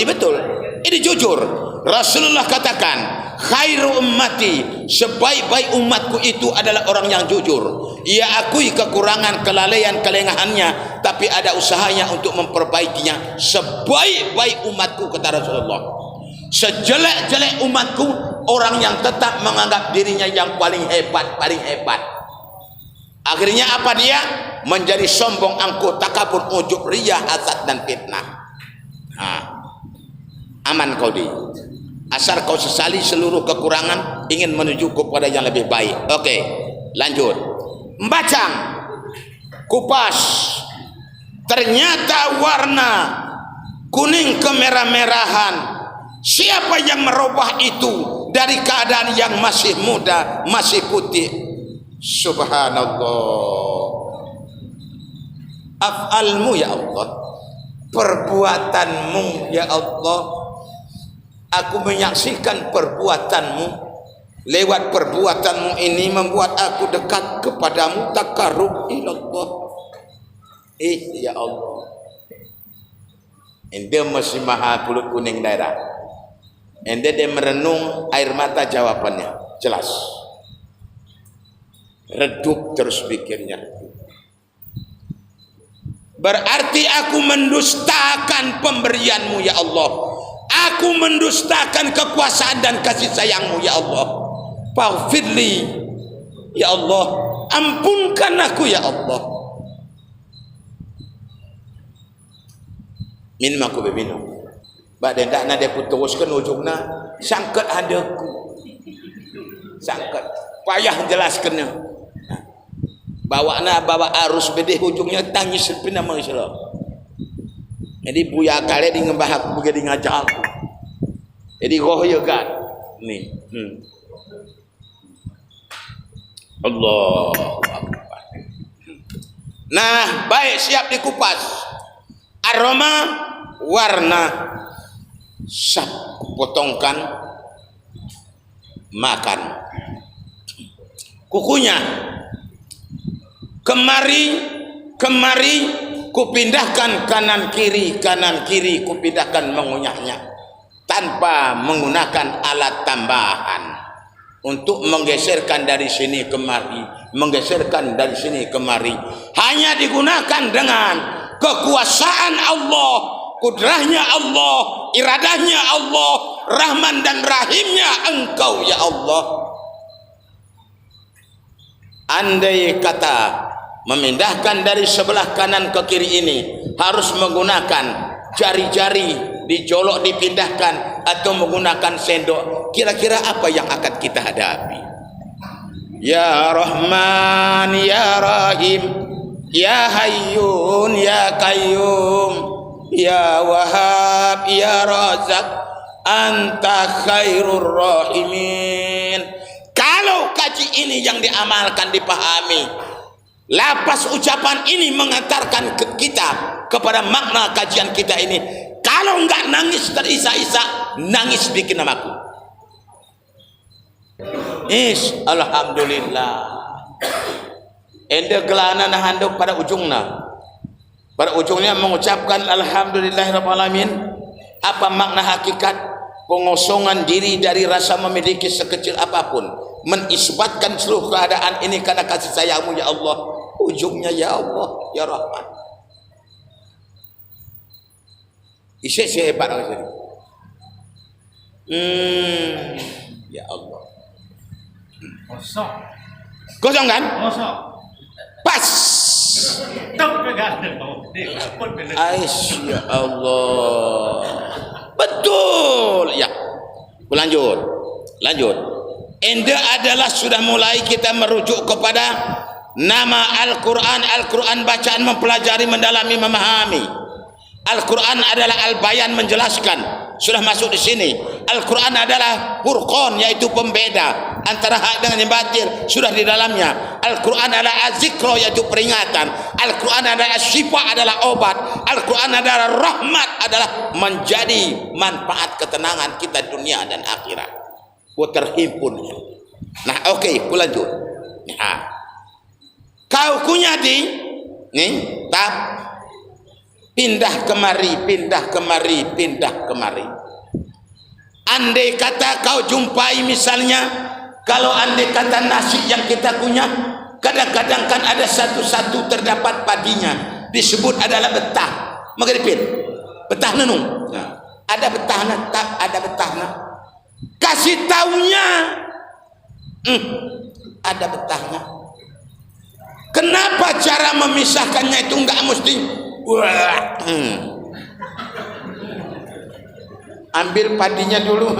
Betul. Ini jujur. Rasulullah katakan, khairu ummati, sebaik-baik umatku itu adalah orang yang jujur. Ia akui kekurangan, kelalaian, kelengahannya, tapi ada usahanya untuk memperbaikinya. Sebaik-baik umatku, kata Rasulullah. Sejelek-jelek umatku, orang yang tetap menganggap dirinya yang paling hebat. Akhirnya apa dia? Menjadi sombong, angkuh, takabur, ujub, riyah, hasad dan fitnah. Aman kau asal kau sesali seluruh kekurangan, ingin menuju kepada yang lebih baik. Oke, lanjut. Bacang, kupas, ternyata warna kuning kemerah-merahan. Siapa yang merubah itu dari keadaan yang masih muda, masih putih? Subhanallah. Af'almu ya Allah, perbuatanmu ya Allah. Aku menyaksikan perbuatanmu. Lewat perbuatanmu ini membuat aku dekat kepadamu, takarrub ilallah. Ya Allah, ente masih maha kulit kuning daerah. Ente dia merenung air mata jawabannya jelas. Redup terus pikirnya. Berarti aku mendustakan pemberianmu ya Allah. Aku mendustakan kekuasaan dan kasih sayangmu ya Allah. Faghfirli ya Allah, ampunkan aku ya Allah. Minum aku berminum. Badan tak nak dia teruskan ujungnya sangkat hadaku. Sangkat payah jelaskannya. Bawa arus bedeh ujungnya tangis sepi nama Islam. Jadi buya kali di ngembah aku begitu ngajak aku. Jadi roh ya kan. Ni. Allah. Nah, baik siap dikupas. Aroma, warna, sap potongkan, makan. Kukunya kemari kupindahkan kanan kiri kupindahkan mengunyahnya tanpa menggunakan alat tambahan untuk menggeserkan dari sini kemari, menggeserkan dari sini kemari. Hanya digunakan dengan kekuasaan Allah, kudrahnya Allah, iradahnya Allah, Rahman dan Rahimnya Engkau ya Allah. Andai kata memindahkan dari sebelah kanan ke kiri ini harus menggunakan jari-jari dijolok dipindahkan atau menggunakan sendok, kira-kira apa yang akan kita hadapi? Ya Rahman ya Rahim ya Hayyun ya Qayyum ya Wahhab ya Razak anta khairur rahimin. Kalau kaji ini yang diamalkan, dipahami, lapas ucapan ini mengantarkan ke kita kepada makna kajian kita ini. Kalau enggak nangis terisak-isak, nangis bikin namaku. Alhamdulillah. Ende gelana nah handuk pada ujungnya. Pada ujungnya mengucapkan alhamdulillahirabbil alamin. Apa makna hakikat pengosongan diri dari rasa memiliki sekecil apapun, menisbatkan seluruh keadaan ini karena kasih sayangmu ya Allah. Ujungnya ya Allah ya Rahman. Isi hebat orang. Ya Allah. Kosong kan? Kosong. Pas. Ya Allah. Betul. Ya. Lanjut. Ende adalah sudah mulai kita merujuk kepada nama Al-Quran. Al-Quran bacaan mempelajari, mendalami, memahami. Al-Quran adalah al-bayan, menjelaskan. Sudah masuk di sini. Al-Quran adalah furqan, yaitu pembeda antara hak dengan yang batil, sudah di dalamnya. Al-Quran adalah az-zikra, yaitu peringatan. Al-Quran adalah syifa, adalah obat. Al-Quran adalah rahmat, adalah menjadi manfaat ketenangan kita dunia dan akhirat. Terhimpun. Nah, oke, aku lanjut. Nah, kau kunyati nih, tak pindah kemari. Andai kata kau jumpai misalnya, kalau andai kata nasi yang kita punya, kadang-kadang kan ada satu-satu terdapat padinya, disebut adalah betah. Magripin, betah nenung. Nah, ada betahna, tak ada betahna. Kasih taunya, ada betahnya. Kenapa cara memisahkannya itu enggak mesti ambil padinya dulu.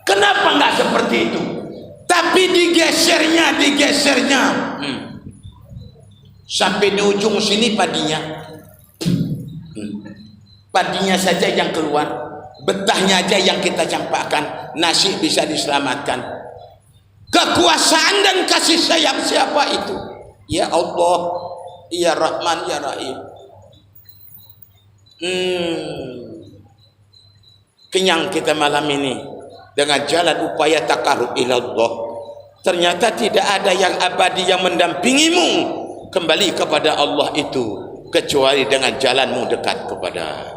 Kenapa enggak seperti itu? Tapi digesernya sampai di ujung sini padinya saja yang keluar, betahnya aja yang kita campakkan, nasi bisa diselamatkan. Kekuasaan dan kasih sayang siapa itu? Ya Allah, ya Rahman, ya Rahim. Kenyang kita malam ini dengan jalan upaya takarrub ila Allah. Ternyata tidak ada yang abadi yang mendampingimu kembali kepada Allah itu kecuali dengan jalanmu dekat kepada.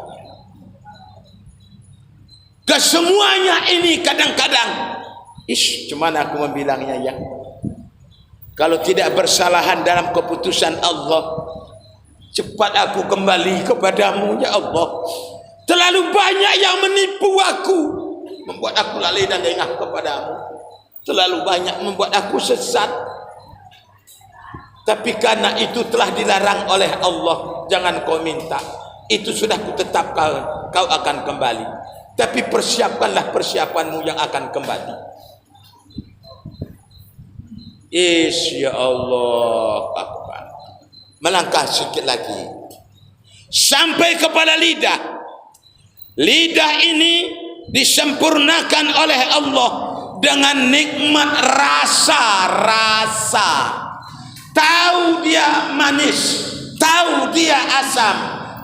Kesemuanya ini kadang-kadang cuman aku membilangnya ya, kalau tidak bersalahan dalam keputusan Allah, cepat aku kembali kepadamu ya Allah. Terlalu banyak yang menipu aku, membuat aku lalai dan lengah kepadamu. Terlalu banyak membuat aku sesat. Tapi karena itu telah dilarang oleh Allah, jangan kau minta. Itu sudah kutetapkan, kau akan kembali. Tapi persiapkanlah persiapanmu yang akan kembali. Ya Allah Akbar. Melangkah sedikit lagi sampai kepada lidah. Lidah ini disempurnakan oleh Allah dengan nikmat rasa. Tahu dia manis, tahu dia asam,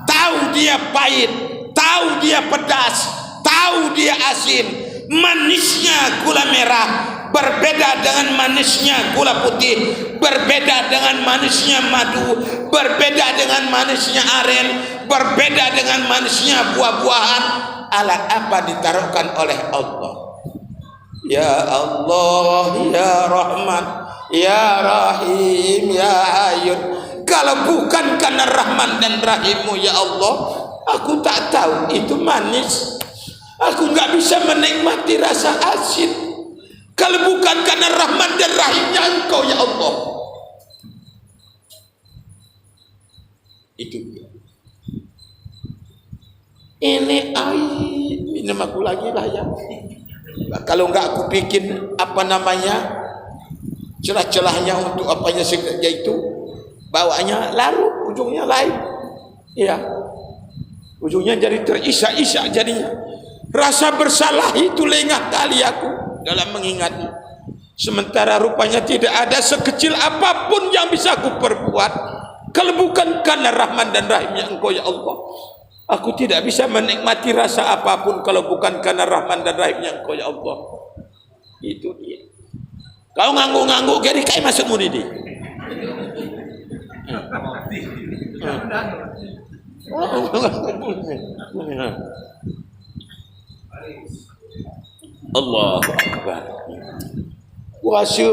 tahu dia pahit, tahu dia pedas, tahu dia asin. Manisnya gula merah berbeda dengan manisnya gula putih, berbeda dengan manisnya madu, berbeda dengan manisnya aren, berbeda dengan manisnya buah-buahan. Alat apa ditaruhkan oleh Allah? Ya Allah, ya Rahman, ya Rahim, ya Hayyun. Kalau bukan karena Rahman dan Rahimmu ya Allah, aku tak tahu itu manis. Aku nggak bisa menikmati rasa asin. Kalau bukan karena Rahman dan Rahimnya Engkau ya Allah. Itu ini air, minum aku lagi lah ya. Kalau enggak aku bikin apa namanya celah-celahnya untuk apanya sengaja itu, bawanya larut, ujungnya lain. Ya, ujungnya jadi terisak-isak jadinya. Rasa bersalah itu lengah kali aku dalam mengingatnya. Sementara rupanya tidak ada sekecil apapun yang bisa aku perbuat. Kalau bukan karena Rahman dan Rahimnya Engkau ya Allah, aku tidak bisa menikmati rasa apapun kalau bukan karena Rahman dan Rahimnya Engkau ya Allah. Itu dia. Kau ngangguk-ngangguk jadi kayak masuk mudi. Allah Akbar. Puasa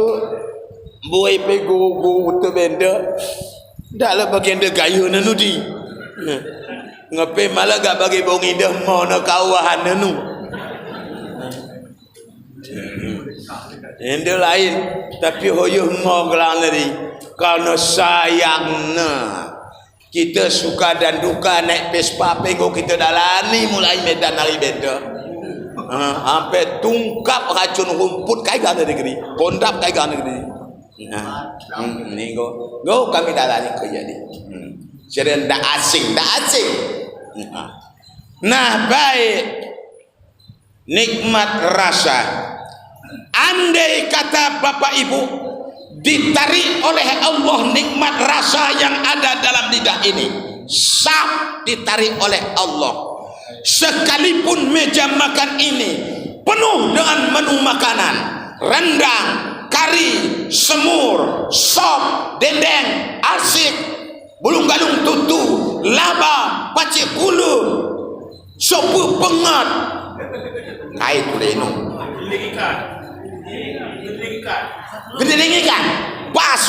buai pego tu benda. Daklah bagian dia gaya nanudi. Ngapai malah gak bagi bongi dah mau nak kawahan nanu. Yang lain tapi hoyo mau gelang tadi. Karena sayangnya kita suka dan duka naik Vespa pego kita dalani mulai medan hari beda. Sampai tungkap racun rumput kai gana negeri, pondap kai gana negeri. Ni go kami dalani kerja ni. Jadi dah asing. Nah baik, nikmat rasa. Andai kata Bapak Ibu ditarik oleh Allah nikmat rasa yang ada dalam lidah ini, sah ditarik oleh Allah. Sekalipun meja makan ini penuh dengan menu makanan, rendang, kari, semur, sop, dendeng, arsik, bulung galung tutu, laba, pacik kulu, sopu pengat, kait leno, gede ikan, pas,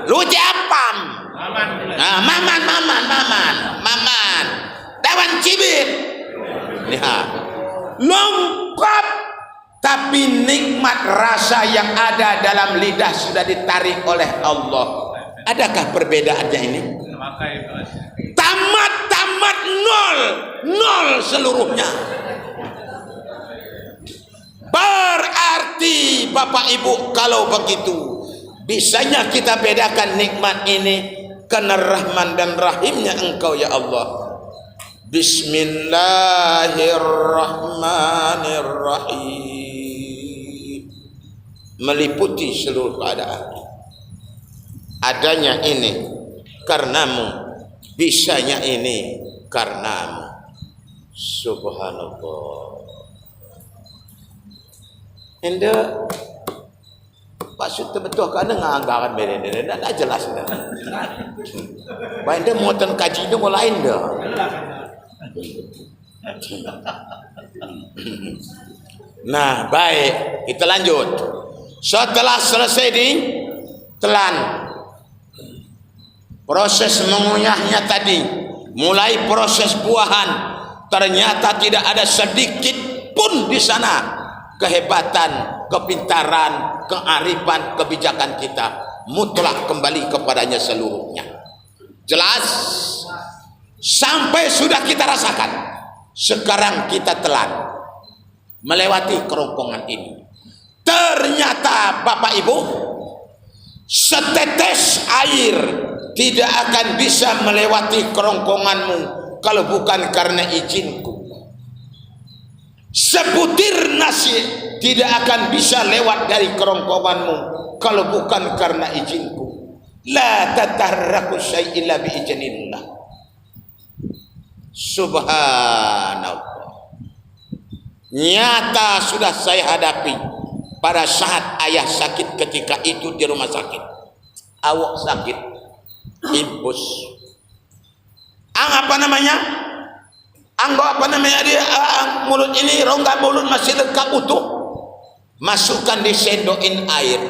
lucu apam, maman. Dawan cibit, lihat, lengkap, tapi nikmat rasa yang ada dalam lidah sudah ditarik oleh Allah. Adakah perbedaannya ini? Tamat nol seluruhnya. Berarti Bapak Ibu kalau begitu bisanya kita bedakan nikmat ini karena Rahman dan Rahimnya Engkau ya Allah. Bismillahirrahmanirrahim, meliputi seluruh keadaan. Adanya ini karenamu, bisanya ini karenamu. Subhanallah. Anda maksud betul kan nganggaran beda dah jelas dah. Baik dah muatan kaji tu mulai dah. Nah baik, kita lanjut. Setelah selesai di telan proses mengunyahnya tadi, mulai proses buahan, ternyata tidak ada sedikit pun di sana kehebatan, kepintaran, kearifan, kebijakan kita, mutlak kembali kepadanya seluruhnya. Jelas? Sampai sudah kita rasakan. Sekarang kita telan melewati kerongkongan ini. Ternyata Bapak Ibu, setetes air tidak akan bisa melewati kerongkonganmu kalau bukan karena izinku. Sebutir nasi tidak akan bisa lewat dari kerongkonganmu kalau bukan karena izinku. La tatarraku syai'in illa bi iznillah. Subhanallah. Nyata sudah saya hadapi pada saat ayah sakit ketika itu di rumah sakit. Awak sakit, impus. Apa namanya? Apa namanya dia? Mulut ini, rongga mulut masih lengkap utuh. Masukkan di sendokin air.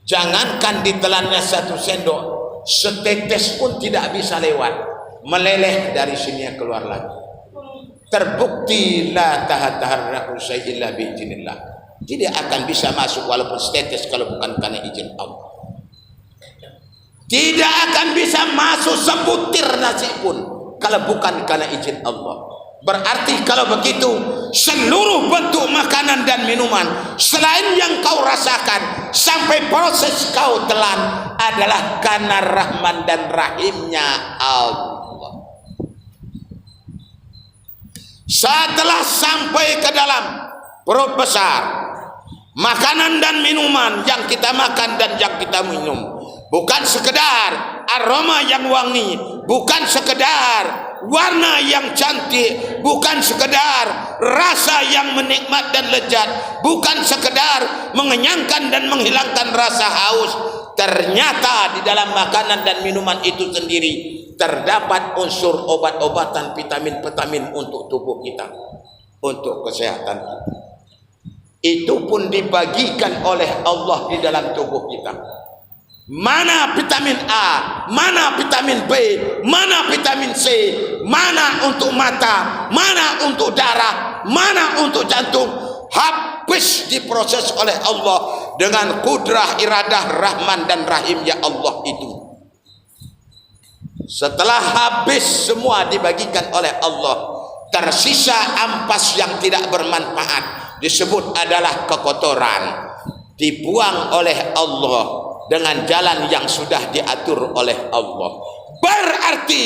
Jangankan ditelannya satu sendok, setetes pun tidak bisa lewat. Meleleh dari sini keluar lagi. Terbukti la taharraku syai'in illa bi iznillah. Tidak akan bisa masuk walaupun setetes kalau bukan karena izin Allah. Tidak akan bisa masuk sebutir nasi pun kalau bukan karena izin Allah. Berarti kalau begitu seluruh bentuk makanan dan minuman selain yang kau rasakan sampai proses kau telan adalah karena Rahman dan Rahimnya Allah. Setelah sampai ke dalam perut besar, makanan dan minuman yang kita makan dan yang kita minum bukan sekedar aroma yang wangi, bukan sekedar warna yang cantik, bukan sekedar rasa yang menikmat dan lezat, bukan sekedar mengenyangkan dan menghilangkan rasa haus, ternyata di dalam makanan dan minuman itu sendiri terdapat unsur obat-obatan, vitamin-vitamin untuk tubuh kita, untuk kesehatan kita. Itu pun dibagikan oleh Allah di dalam tubuh kita. Mana vitamin A, mana vitamin B, mana vitamin C, mana untuk mata, mana untuk darah, mana untuk jantung, habis diproses oleh Allah dengan kudrah, iradah, Rahman dan Rahim ya Allah itu. Setelah habis semua dibagikan oleh Allah, tersisa ampas yang tidak bermanfaat, disebut adalah kekotoran, dibuang oleh Allah dengan jalan yang sudah diatur oleh Allah. Berarti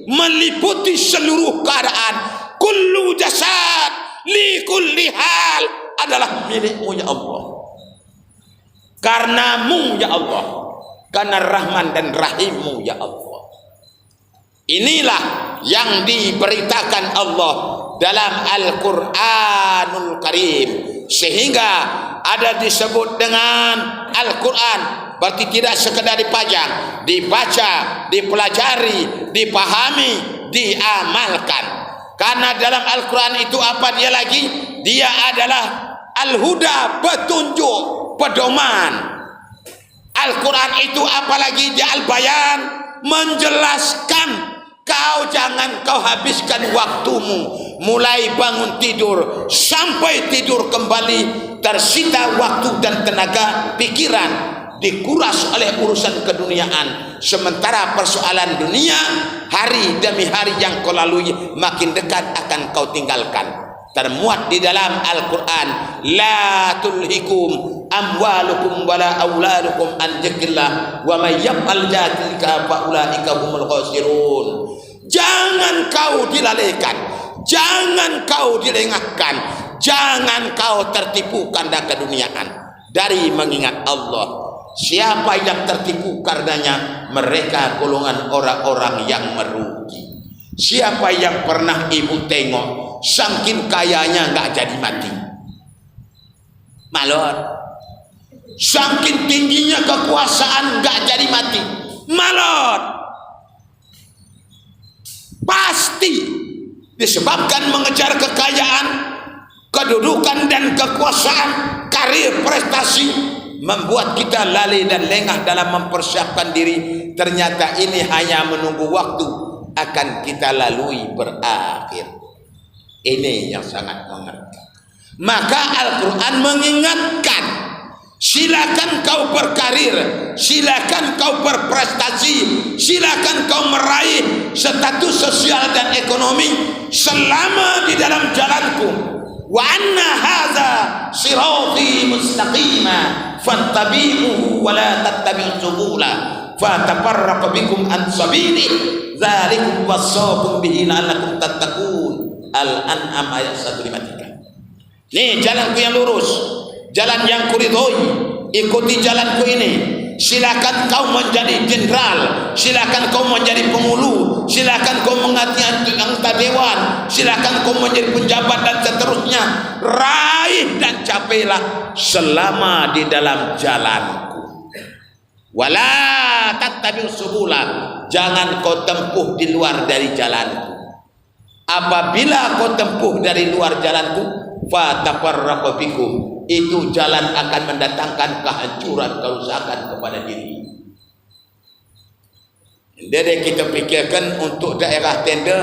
meliputi seluruh keadaan, kullu jasad li kulli hal adalah milikmu ya Allah, karenamu ya Allah, karena Rahman dan Rahimmu ya Allah. Inilah yang diberitakan Allah dalam Al-Quranul Karim, sehingga ada disebut dengan Al-Quran. Berarti tidak sekedar dipajang, dibaca, dipelajari, dipahami, diamalkan. Karena dalam Al-Quran itu apa dia lagi? Dia adalah Al-Huda, petunjuk, pedoman. Al-Quran itu apalagi dia Al-Bayan, menjelaskan. Kau jangan kau habiskan waktumu mulai bangun tidur sampai tidur kembali, tersita waktu dan tenaga pikiran dikuras oleh urusan keduniaan, sementara persoalan dunia hari demi hari yang kau lalui makin dekat akan kau tinggalkan. Termuat di dalam Al-Quran, la tulhikum amwalukum wala auladukum an dzikrillah wa may yaf'al dzalika fa ulaika humul khasirun. Jangan kau dilalaikan, jangan kau dilengahkan, jangan kau tertipu karena keduniaan dari mengingat Allah. Siapa yang tertipu karenanya, mereka golongan orang-orang yang merugi. Siapa yang pernah ibu tengok saking kayanya nggak jadi mati, malor. Saking tingginya kekuasaan nggak jadi mati, malor. Pasti disebabkan mengejar kekayaan, kedudukan dan kekuasaan, karir, prestasi, membuat kita lalai dan lengah dalam mempersiapkan diri. Ternyata ini hanya menunggu waktu akan kita lalui berakhir. Ini yang sangat mengerikan. Maka Al-Quran mengingatkan, silakan kau berkarir, silakan kau berprestasi, silakan kau meraih status sosial dan ekonomi selama di dalam jalanku. Wa anna hadza sirati mustaqima fattabi'uhu wa la tattabi'us subula fatafarraqu bikum an sabili dzalikum wasaqum bihi la'allakum tattaqun. Al-An'am ayat 153. Nih jalanku yang lurus, jalan yang kuridhoi, ikuti jalanku ini. Silakan kau menjadi jenderal, silakan kau menjadi pengulu, silakan kau menjadi anggota dewan, silakan kau menjadi penjabat dan seterusnya. Raih dan capailah selama di dalam jalanku. Wala tattabi'us subula, jangan kau tempuh di luar dari jalanku. Apabila kau tempuh dari luar jalanku, fatafarraqu bikum, itu jalan akan mendatangkan kehancuran, kerusakan kepada diri. Jadi kita pikirkan untuk daerah tenda,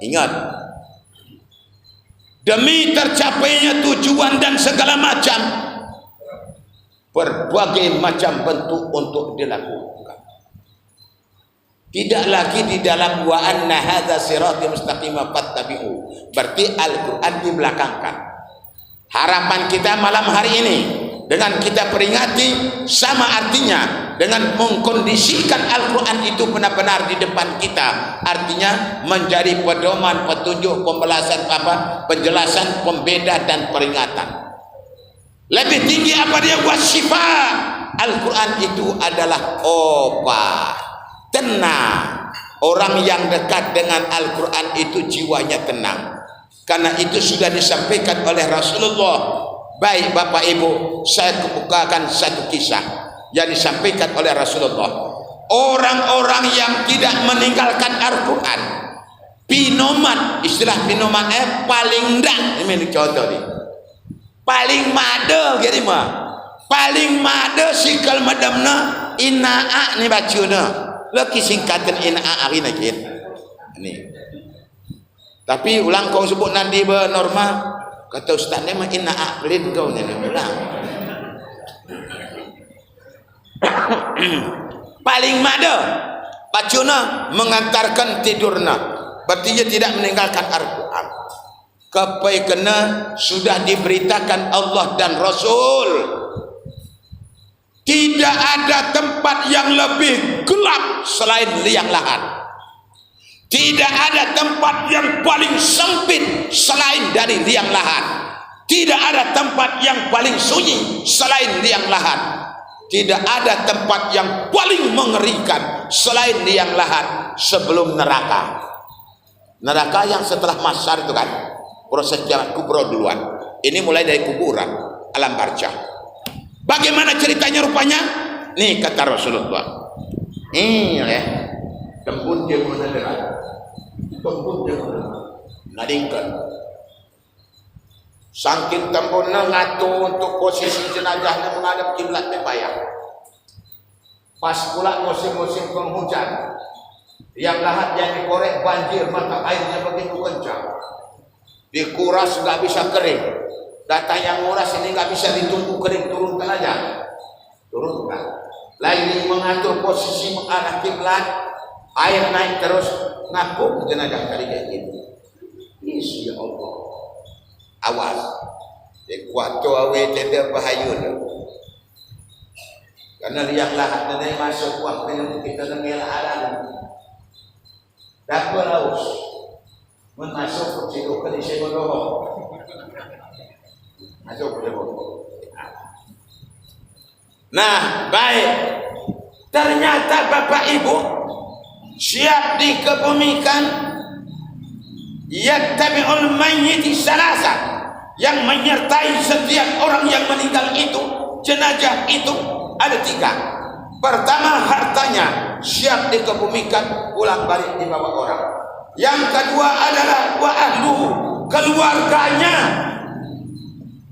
ingat, demi tercapainya tujuan dan segala macam, berbagai macam bentuk untuk dilakukan. Tidak lagi di dalam wa anna hadza sirati mustaqima fattabi'u, berarti Al-Quran dibelakangkan. Harapan kita malam hari ini dengan kita peringati sama artinya dengan mengkondisikan Al-Quran itu benar-benar di depan kita, artinya menjadi pedoman, petunjuk, pembelasan penjelasan, pembeda dan peringatan. Lebih tinggi apa dia? Wasyifa. Al-Quran itu adalah obat. Tenang. Orang yang dekat dengan Al-Quran itu jiwanya tenang. Karena itu sudah disampaikan oleh Rasulullah. Baik Bapak Ibu, saya kemukakan satu kisah. yang disampaikan oleh Rasulullah. Orang-orang yang tidak meninggalkan Al-Quran, pinoman, istilah pinoman paling ndak, ini contoh ni, paling mada gitu mah, paling mada sikal madamna inaa ni bacuna, laki singkatan inaa hari nak ni. Tapi ulang kau sebut nanti bernorma, kata ustaz ni mah inaa pelin kau ni ulang. Paling mada bacuna mengantarkan tidurna, berarti dia tidak meninggalkan Al-Quran. Kepai kena sudah diberitakan Allah dan Rasul, tidak ada tempat yang lebih gelap selain liang lahat. Tidak ada tempat yang paling sempit selain dari liang lahat. Tidak ada tempat yang paling sunyi selain liang lahat. Tidak ada tempat yang paling mengerikan selain liang lahat sebelum neraka. Neraka yang setelah mahsyar itu kan, proses jalan kubro duluan. Ini mulai dari kuburan, alam barzah. Bagaimana ceritanya rupanya? Nih kata Rasulullah. Ya, tembun dia mana derat, tembun dia mana nadingkan. Saking tembunnya ngatur untuk posisi jenazahnya menghadap kiblat payah. Pas pula musim-musim penghujan, yang lahat yang dikorek banjir, maka airnya begitu kencang, dikuras nggak bisa kering. Data yang nguras ini nggak bisa ditunggu kering, turunkan aja, turunkan. Lagi mengatur posisi mengarah kiblat, air naik terus, ngapung jenazah kali kayak gitu. Insya Allah. Awas, kuatu awe tenda bahayun. Karena liang lahat nanti masuk waktu yang kita nengel alam. Dapat laus, masuk ke situ ke di Sebodoh, masuk ke Sebodoh. Nah, baik. Ternyata Bapak Ibu siap dikebumikan. Yattabi'ul mayyiti salasa, yang menyertai setiap orang yang meninggal itu, jenazah itu ada 3. Pertama, hartanya siap dikebumikan, pulang balik dibawa orang. Yang kedua adalah wa ahluhu, keluarganya,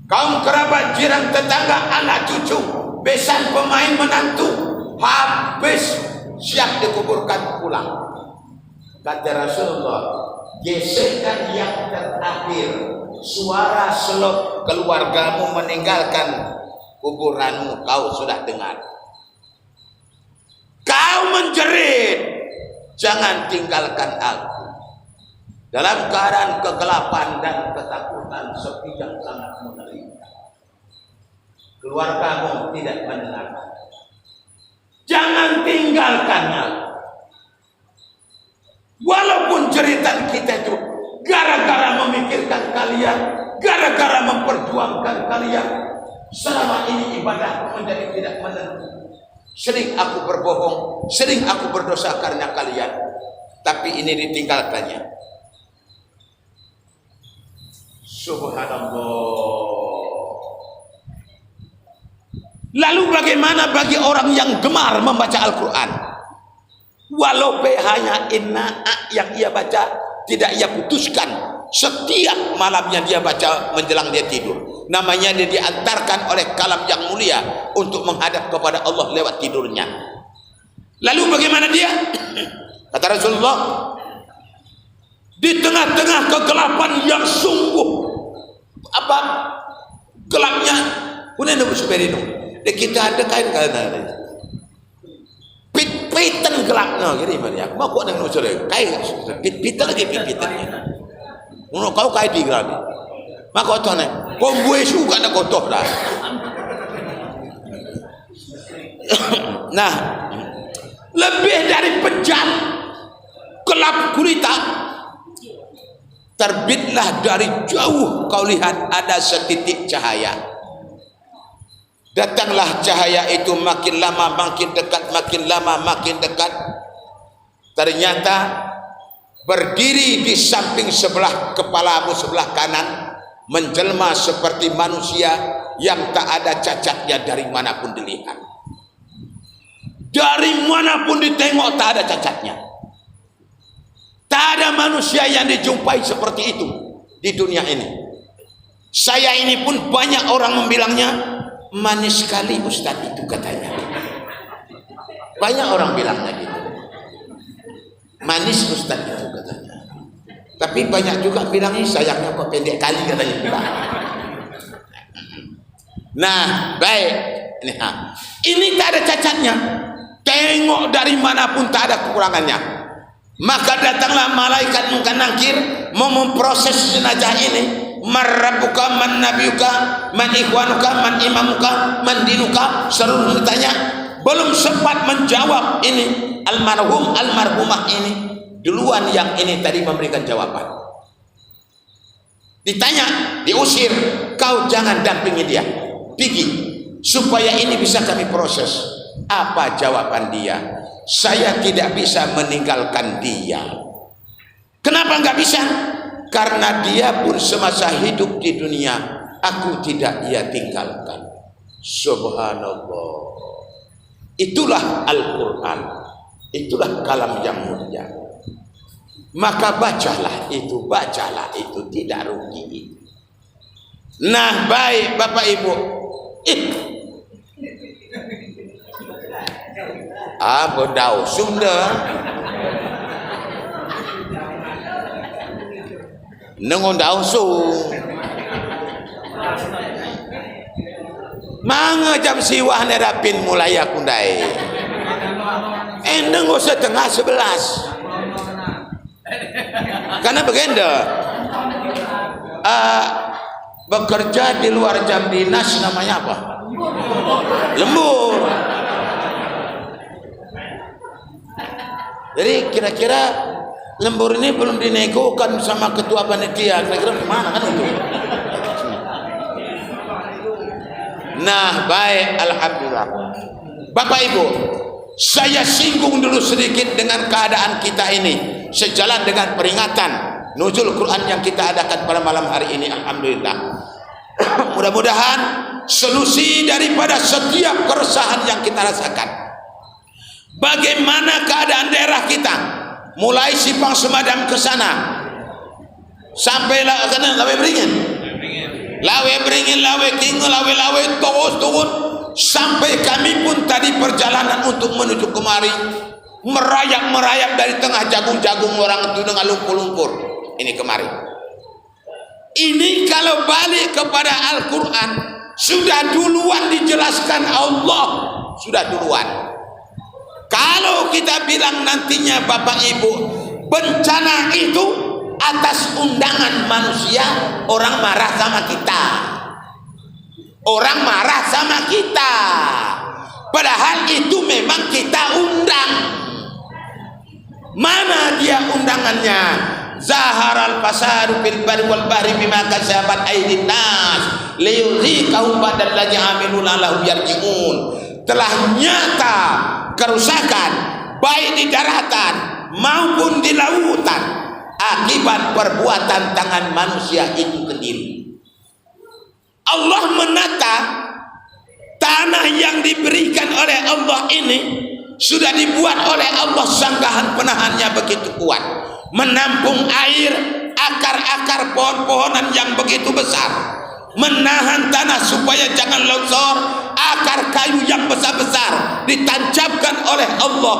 kaum kerabat, jiran, tetangga, anak cucu, besan, pemain, menantu, habis siap dikuburkan, pulang. Kata Rasulullah, gesekan yang terakhir, suara selop keluargamu meninggalkan kuburanmu, kau sudah dengar. Kau menjerit, jangan tinggalkan aku. Dalam keadaan kegelapan dan ketakutan, sepi yang sangat mengerikan. Keluargamu tidak mendengarkan. Jangan tinggalkan aku. Walaupun jeritan kita itu gara-gara memikirkan kalian, gara-gara memperjuangkan kalian, selama ini ibadahku menjadi tidak menentu. Sering aku berbohong, sering aku berdosa karena kalian, tapi ini ditinggalkannya. Subhanallah. Lalu bagaimana bagi orang yang gemar membaca Al-Quran? Walau hanya inna yang ia baca, tidak ia putuskan. Setiap malamnya dia baca menjelang dia tidur. Namanya dia diantarkan oleh kalam yang mulia untuk menghadap kepada Allah lewat tidurnya. Lalu bagaimana dia? Kata Rasulullah, di tengah-tengah kegelapan yang sungguh gelapnya, kemudian kita ada kain pit-pitan gelapnya, gini mana? Mau kau nak nusul kain pit-pitan lagi pit-pitan. Menurut kau kain di gelap, maka kau ni, kau buat suka nak kotor dah. Nah, lebih dari pejam gelap gulita, terbitlah dari jauh kau lihat ada setitik cahaya. Datanglah cahaya itu makin lama makin dekat, makin lama makin dekat. Ternyata berdiri di samping sebelah kepalamu sebelah kanan, menjelma seperti manusia yang tak ada cacatnya dari manapun dilihat. Dari manapun ditengok tak ada cacatnya. Tak ada manusia yang dijumpai seperti itu di dunia ini. Saya ini pun banyak orang membilangnya manis sekali Ustaz itu katanya. Banyak orang bilangnya gitu. Manis Ustaz itu katanya. Tapi banyak juga bilangnya sayangnya kok pendek kali katanya bilang. Nah, baik. Ini tak ada cacatnya. Tengok dari manapun tak ada kekurangannya. Maka datanglah malaikat munkar nakir mau memproses jenazah ini. Man rabbuka, man nabiyuka, man ikhwanuka, man imamuka, man dinuka. Seluruh ditanya. Belum sempat menjawab ini almarhum almarhumah ini, duluan yang ini tadi memberikan jawaban. Ditanya, diusir, kau jangan dampingi dia, pergi supaya ini bisa kami proses. Apa jawaban dia? Saya tidak bisa meninggalkan dia. Kenapa enggak bisa? Karena dia pun semasa hidup di dunia aku tidak ia tinggalkan. Subhanallah. Itulah Al-Quran, itulah kalam yang mulia. Maka bacalah itu tidak rugi. Nah, baik Bapak Ibu. Bedau Sunda. Nengon dau sung. Manga jam siwah nerapin mulai aku ndai. Endeng setengah 11. Karena begenda. Bekerja di luar jam dinas namanya apa? Lembur. Jadi kira-kira lembur ini belum dinegokan sama ketua panitia. Kira-kira gimana kan itu? Nah, baik, alhamdulillah. Bapak Ibu, saya singgung dulu sedikit dengan keadaan kita ini, sejalan dengan peringatan nuzul Quran yang kita adakan pada malam hari ini. Alhamdulillah. Mudah-mudahan solusi daripada setiap keresahan yang kita rasakan. Bagaimana keadaan daerah kita, mulai Simpang Semadam ke sana sampai Lawe Beringin. Lawe Beringin, Lawe Kingo, Lawe terus sampai kami pun tadi perjalanan untuk menuju kemari, merayap dari tengah jagung-jagung orang itu dengan lumpur-lumpur ini kemari. Ini kalau balik kepada Al-Quran sudah duluan dijelaskan Allah, sudah duluan. Kalau kita bilang nantinya Bapak Ibu bencana itu atas undangan manusia, orang marah sama kita. Orang marah sama kita. Padahal itu memang kita undang. Mana dia undangannya? Zaharal fasadu fil barri wal bahri bima kasabat aydin nas liyuziqahum ba'dal ladzi amilu la'allahum yarji'un. Telah nyata kerusakan baik di daratan maupun di lautan akibat perbuatan tangan manusia itu sendiri. Allah menata tanah yang diberikan oleh Allah ini sudah dibuat oleh Allah, sanggahan penahannya begitu kuat, menampung air, akar-akar pohon-pohonan yang begitu besar, menahan tanah supaya jangan longsor, akar kayu yang besar-besar ditancapkan oleh Allah.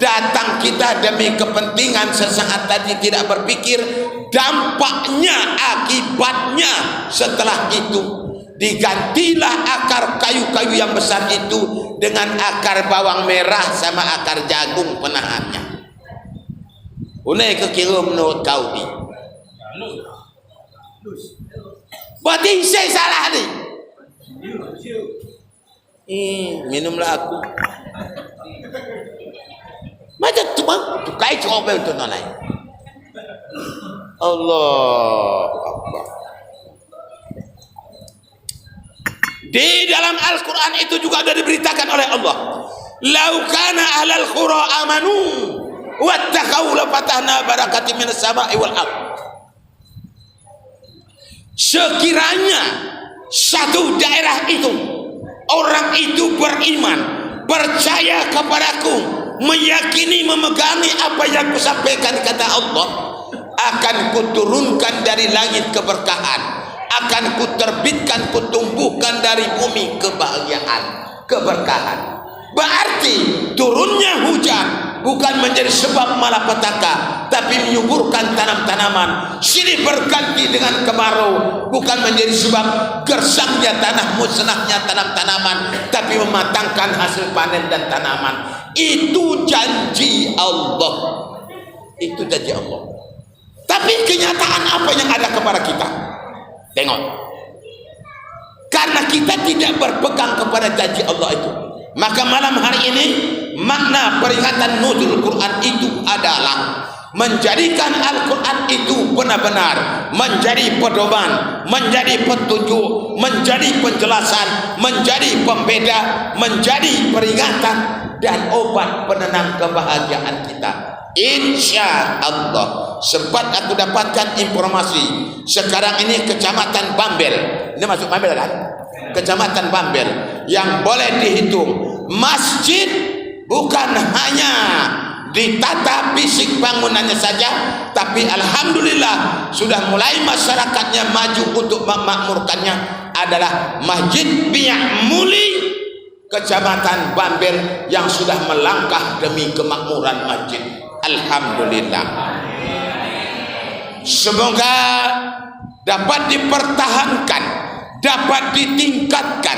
Datang kita demi kepentingan sesaat tadi, tidak berpikir dampaknya, akibatnya. Setelah itu digantilah akar kayu-kayu yang besar itu dengan akar bawang merah sama akar jagung penahannya. Unai kekira menurut kau ni. Berarti saya salah ni. Minumlah aku. Macam tu bang, tu kait coba untuk nolai. Allah Akbar. Di dalam Al-Quran itu juga sudah diberitakan oleh Allah. Lau kana ahlal qura amanu wattaqau la fatahna barakatim minas sama'i wal ardh. Sekiranya satu daerah itu orang itu beriman, percaya kepadaku, meyakini, memegangi apa yang kusampaikan, kata Allah, akan kuturunkan dari langit keberkahan, akan kuterbitkan, kutumbuhkan dari bumi kebahagiaan, keberkahan. Berarti turunnya hujan bukan menjadi sebab malapetaka, tapi menyuburkan tanam-tanaman. Silih berganti dengan kemarau bukan menjadi sebab gersangnya tanah, musnahnya tanam-tanaman, tapi mematangkan hasil panen dan tanaman. Itu janji Allah. Itu janji Allah. Tapi kenyataan apa yang ada kepada kita? Tengok. Karena kita tidak berpegang kepada janji Allah itu, maka malam hari ini makna peringatan nuzul Quran itu adalah menjadikan Al-Quran itu benar-benar menjadi pedoman, menjadi petunjuk, menjadi penjelasan, menjadi pembeda, menjadi peringatan dan obat penenang kebahagiaan kita. Insya Allah. Sempat aku dapatkan informasi sekarang ini Kecamatan Bambel, ini masuk Bambel kan? Kecamatan Bambel yang boleh dihitung masjid bukan hanya ditata fisik bangunannya saja, tapi alhamdulillah sudah mulai masyarakatnya maju untuk memakmurkannya, adalah Masjid Biak Muli Kecamatan Bambel yang sudah melangkah demi kemakmuran masjid. Alhamdulillah. Semoga dapat dipertahankan, dapat ditingkatkan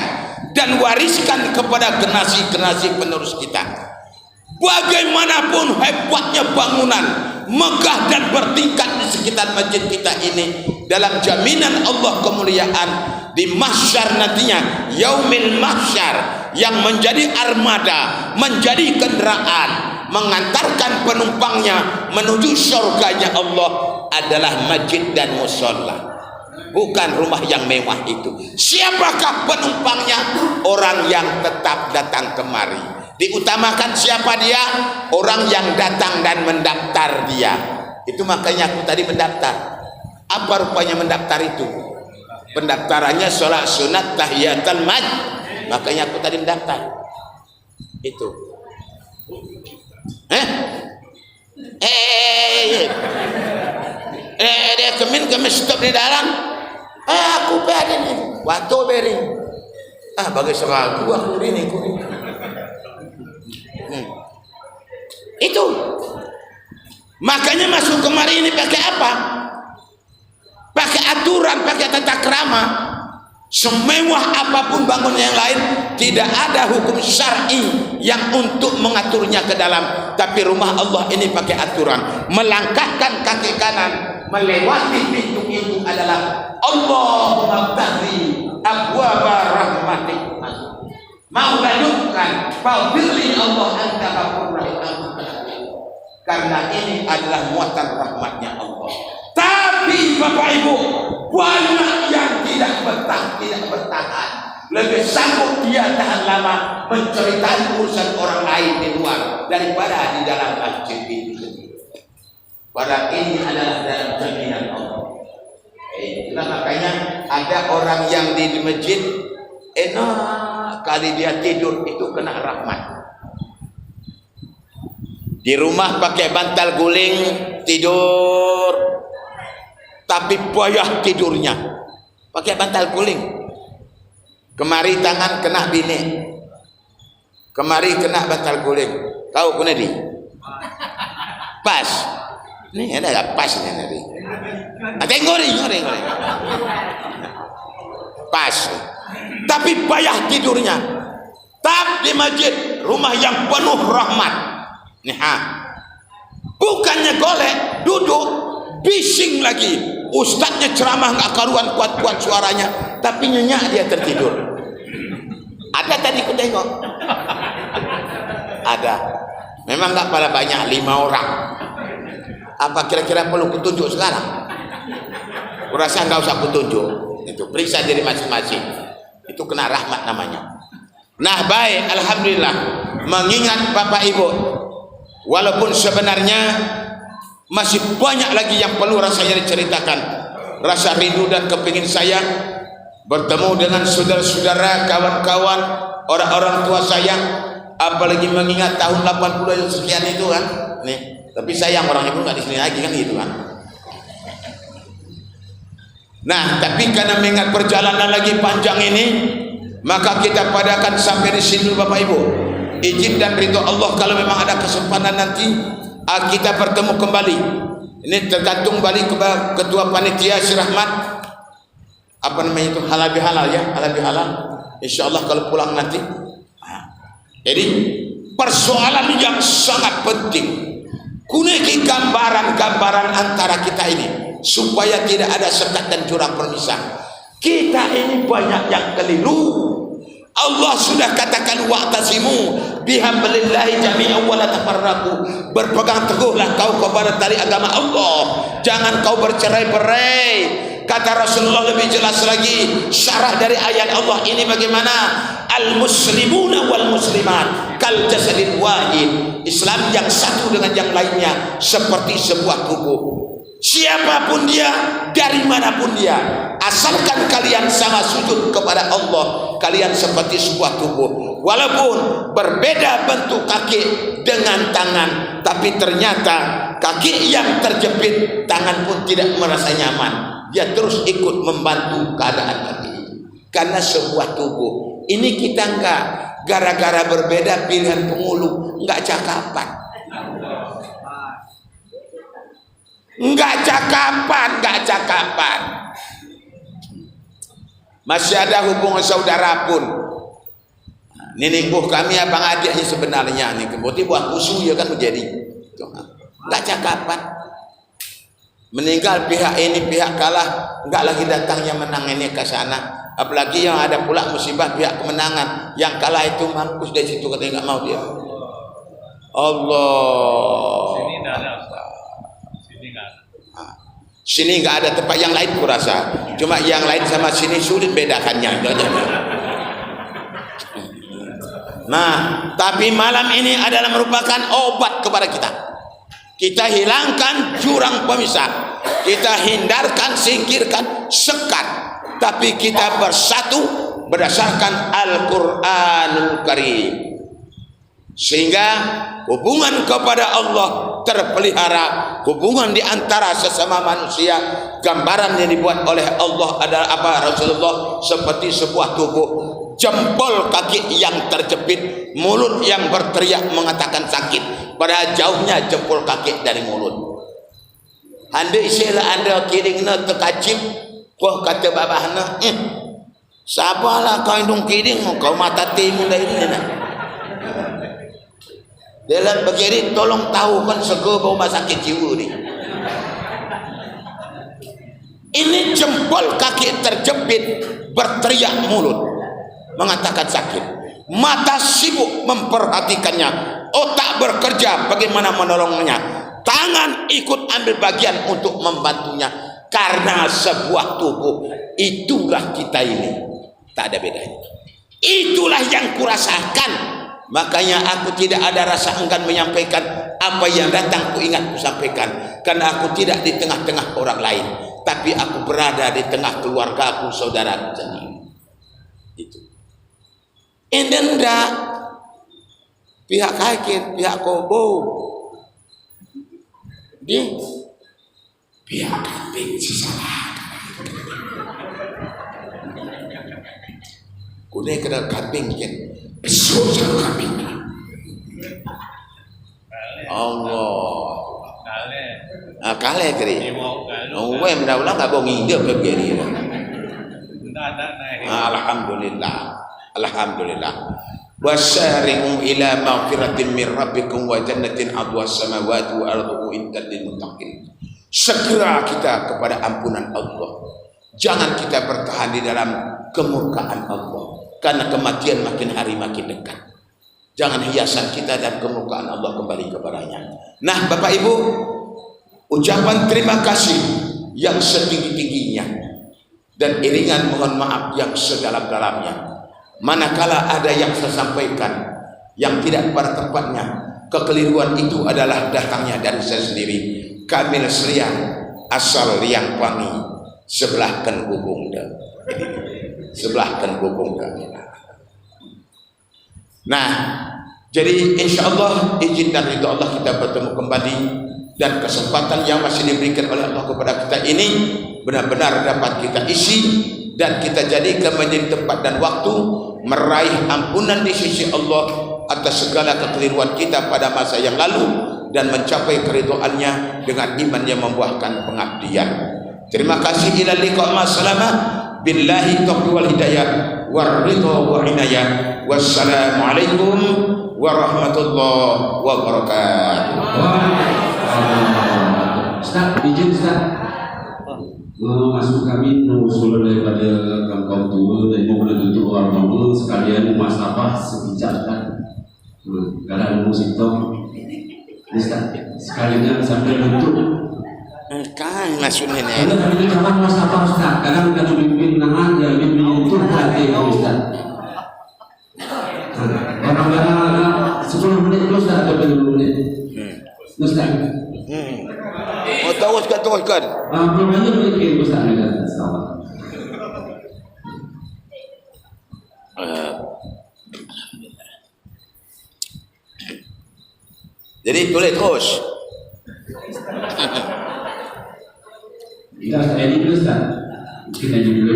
dan wariskan kepada generasi-generasi penerus kita. Bagaimanapun hebatnya bangunan megah dan bertingkat di sekitar masjid kita ini, dalam jaminan Allah kemuliaan di mahsyar nantinya, yaumil mahsyar, yang menjadi armada, menjadi kendaraan mengantarkan penumpangnya menuju surganya Allah adalah masjid dan mushola, bukan rumah yang mewah itu. Siapakah penumpangnya? Orang yang tetap datang kemari. Diutamakan siapa dia? Orang yang datang dan mendaftar dia. Itu makanya aku tadi mendaftar. Apa rupanya mendaftar itu? Pendaftarannya sholat sunat tahiyatul masjid. Makanya aku tadi mendaftar. Itu. Dia kemin stop di dalam. Aku berada nih. Waktu beri. Bagi seragu aku ini. Itu. Makanya masuk kemari ini pakai apa? Pakai aturan, pakai tata krama. Semewah apapun bangunan yang lain, tidak ada hukum syar'i yang untuk mengaturnya ke dalam. Tapi rumah Allah ini pakai aturan. Melangkahkan kaki kanan melewati pintu itu adalah Allahumma ftahli abwaba rahmatik. Mau lanjutkan, faghfirli Allah anta ghafurur rahim. Karena ini adalah muatan rahmatnya Allah. Tapi Bapak Ibu, banyak yang tidak bertahan. Lebih sanggup dia tahan lama menceritakan urusan orang lain di luar daripada di dalam masjid ini. Padahal ini adalah dalam jaminan Allah. Itulah makanya ada orang yang di masjid enak kali dia tidur itu kena rahmat. Di rumah pakai bantal guling tidur, tapi payah tidurnya. Pakai bantal guling. Kemari tangan kena bini, kemari kena bantal guling. Tahu kena di? Pas. Ini ada pas ni tadi. Tengok ni. Pas. Tapi payah tidurnya. Tapi di masjid, rumah yang penuh rahmat. Nih, bukannya golek, duduk, bising lagi. Ustadznya ceramah nggak karuan, kuat-kuat suaranya, tapi nyenyak dia tertidur. Ada tadi ku tengok. Ada. Memang nggak pada banyak, 5 orang. Apa kira-kira perlu kutunjuk sekarang? Kurasa nggak usah kutunjuk. Itu periksa diri masing-masing. Itu kena rahmat namanya. Nah baik, alhamdulillah. Mengingat Bapak Ibu, walaupun sebenarnya masih banyak lagi yang perlu rasanya diceritakan. Rasa rindu dan kepingin saya bertemu dengan saudara-saudara, kawan-kawan, orang-orang tua saya, apalagi mengingat tahun 80 sekian itu kan. Nih, tapi sayang orangnya pun nggak di sini lagi kan gitu kan. Nah, tapi karena mengingat perjalanan lagi panjang ini, maka kita padakan sampai di sini dulu Bapak Ibu. Izin dan ridho Allah kalau memang ada kesempatan nanti kita bertemu kembali. Ini tergantung balik ke ketua panitia Syekh Rahmat. Apa namanya itu? Halal bihalal ya, halal bihalal. Insyaallah kalau pulang nanti. Jadi persoalan yang sangat penting. Kuniki gambaran-gambaran antara kita ini supaya tidak ada sekat dan jurang permisah. Kita ini banyak yang keliru. Allah sudah katakan wa'tasimu bihablillahi jami'an wa la tafarraqu. Berpegang teguhlah kau kepada tali agama Allah. Jangan kau bercerai-berai. Kata Rasulullah lebih jelas lagi syarah dari ayat Allah ini bagaimana? Al-muslimuna wal muslimat kal jasadil wahid. Islam yang satu dengan yang lainnya seperti sebuah tubuh. Siapapun dia, dari manapun dia, asalkan kalian sama sujud kepada Allah, kalian seperti sebuah tubuh. Walaupun berbeda bentuk kaki dengan tangan, tapi ternyata kaki yang terjepit, tangan pun tidak merasa nyaman. Dia terus ikut membantu keadaan kaki itu. Karena sebuah tubuh. Ini kita enggak gara-gara berbeda pilihan pengulu, enggak cakapan. Enggak cakapan. Masih ada hubungan saudara pun. Nenek buah kami abang adiknya sebenarnya nih. Kemudian buah kusu ya kan menjadi. Enggak cakapan. Meninggal pihak ini pihak kalah, enggak lagi datang yang menang ini ke sana. Apalagi yang ada pula musibah pihak kemenangan, yang kalah itu mampus dari situ katanya enggak mau dia. Allah. Sini nggak ada tempat yang lain kurasa, cuma yang lain sama sini sulit bedakannya. Nah, tapi malam ini adalah merupakan obat kepada kita. Kita hilangkan jurang pemisah, kita hindarkan, singkirkan sekat, tapi kita bersatu berdasarkan Al-Quranul Karim, sehingga hubungan kepada Allah terpelihara. Hubungan di antara sesama manusia, gambaran yang dibuat oleh Allah adalah apa? Rasulullah seperti sebuah tubuh, jempol kaki yang terjepit, mulut yang berteriak mengatakan sakit, padahal jauhnya jempol kaki dari mulut. Anda istilah anda kiringna terkacip, kau kata babahna, sabarlah kau indung kiring, kau mata timun dari ini nak. Dalam begini tolong tahu kan sego rumah sakit jiwa ni. Ini jempol kaki terjepit, berteriak mulut mengatakan sakit. Mata sibuk memperhatikannya, otak bekerja bagaimana menolongnya, tangan ikut ambil bagian untuk membantunya. Karena sebuah tubuh, itulah kita ini, tak ada bedanya. Itulah yang kurasakan. Makanya aku tidak ada rasa enggan menyampaikan apa yang datang, ku ingat ku sampaikan. Karena aku tidak di tengah-tengah orang lain, tapi aku berada di tengah keluarga aku, saudaraku sendiri. Itu. Endenda pihak hakim, pihak kobo, di pihak kambing salah. Kune kena kambing kan. Susah kami. Allah. Kale kiri. Uwe mendaulah tak bongi dia kiri. Alhamdulillah. Alhamdulillah. Wasari'u ila maghfiratin min rabbikum wa jannatin 'arduha as-samawati wa arduhu intal lil muttaqin. Segera kita kepada ampunan Allah. Jangan kita bertahan di dalam kemurkaan Allah. Karena kematian makin hari makin dekat. Jangan hiasan kita dan kemurkaan Allah kembali kepadanya. Nah, Bapak Ibu, ucapan terima kasih yang setinggi-tingginya dan iringan mohon maaf yang sedalam-dalamnya. Manakala ada yang saya sampaikan yang tidak pada tempatnya, kekeliruan itu adalah datangnya dari saya sendiri. Kamil Srian asal Liang Pangi, sebelahkan gubung dah. Sebelahkan gubung dah. Nah, Jadi insyaAllah izin dan ridha Allah kita bertemu kembali, dan kesempatan yang masih diberikan oleh Allah kepada kita ini benar-benar dapat kita isi dan kita jadikan menjadi tempat dan waktu meraih ampunan di sisi Allah atas segala kekeliruan kita pada masa yang lalu dan mencapai keridhaannya dengan iman yang membuahkan pengabdian. Terima kasih. Ila liqa ma salama billahi taufiq wal hidayah war ridha wa inayah. Wassalamualaikum warahmatullahi wabarakatuh. Ustaz, izin Ustaz, masuk kami mengusul daripada kaum tua dan juga untuk orang tua sekalian masalah sebijak kan. Karena musik tu Ustaz sekalian sampai bentuk kan maksudnya ni. Kita kami cakap masalah Ustaz, kadang kita pimpin nangan yang menyentuh hati Ustaz. Kadang-kadang 10 menit Ustaz atau 20 menit. Ustaz. Oh, teruskan. Belum banyak mungkin Ustaz ni kan. Jadi tulis terus. Kita ini dulu Ustaz. Kita dulu.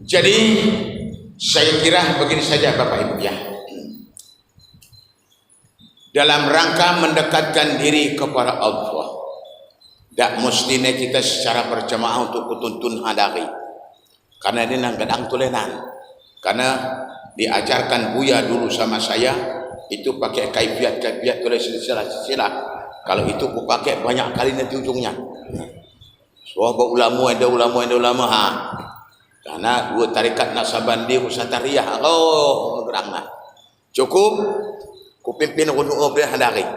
Jadi saya kira begini saja Bapak Ibu ya. Dalam rangka mendekatkan diri kepada Allah, tak mestinya kita secara berjamaah untuk kutuntun hadari. Karena ini kadang tulenan. Karena diajarkan Buya dulu sama saya itu pakai kaifiat tulis silsilah. Kalau itu aku pakai banyak kali nanti ujungnya. Soal ulama ada ulama ha. Karena dua tarikat Naksabandi Usatariyah. Oh, gerangna. Cukup ku pimpin runuk hadari.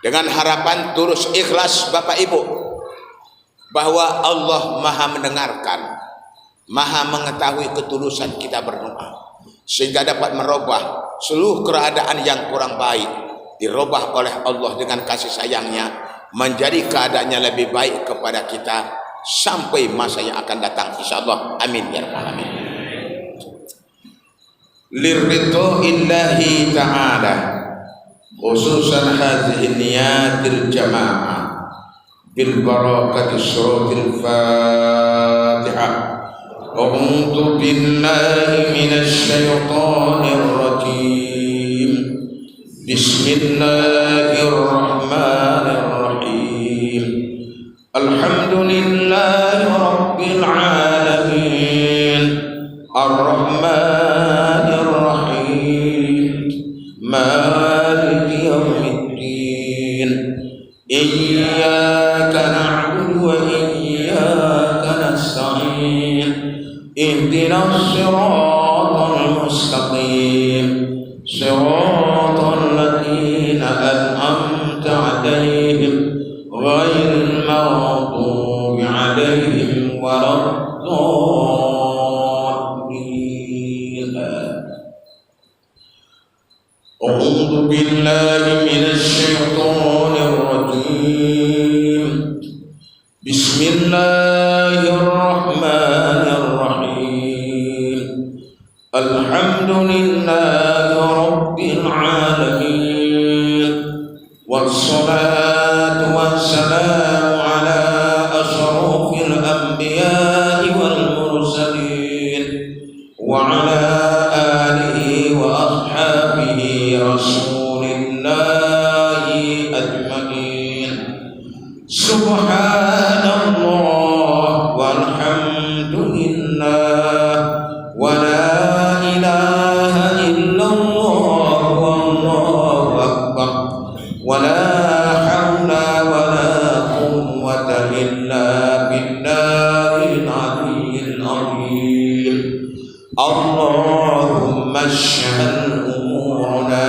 Dengan harapan tulus ikhlas Bapak Ibu bahwa Allah Maha mendengarkan, Maha mengetahui ketulusan kita berdoa, sehingga dapat merubah seluruh keadaan yang kurang baik, dirubah oleh Allah dengan kasih sayangnya menjadi keadaannya lebih baik kepada kita sampai masa yang akan datang insyaallah. Amin ya rabbal alamin. Lirridha illahi ta'ala khususan hadhihi niyatil jamaah bil barakati suratil Fatihah. A'udzu billahi minasy syaithanir rajim. Bismillahirrahmanirrahim. Alhamdulillahi rabbil alamin. Ar-Rahmanir Rahim. Maliki yaumiddin. Iyyaka na'budu wa iyyaka nasta'in. Ihdinas siratal mustaqim. Siratal ladzina an'amta 'alaihim ghairil maghdubi 'alaihim waladdallin. A'udzu billahi minasy syaithanir rajim. Bismillahirrahmanirrahim. Alhamdulillahi rabbil alamin. Wassalatu wassalamu ala asyrafil anbiya'i wal mursalin wa ala alihi wa ashabihi rasulillahi ajma'in. Subhanallah walhamdulillah wa la ilaha illallah wallahu akbar wa la hawla wa la quwwata illa billahil aliyyil azim. Allahumma ashhad umurana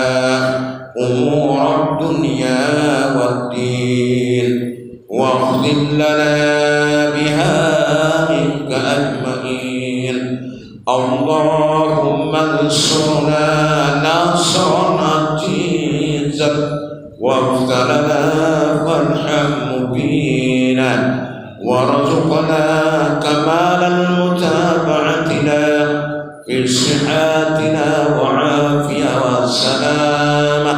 umur dunya wad-din waghfir lana biha minka ajma'in. Allahumma ansurna nasran azizan waghfir lana warham mubina warzuqna kamalal mutaba'atina في صحاتنا وعافية والسلامة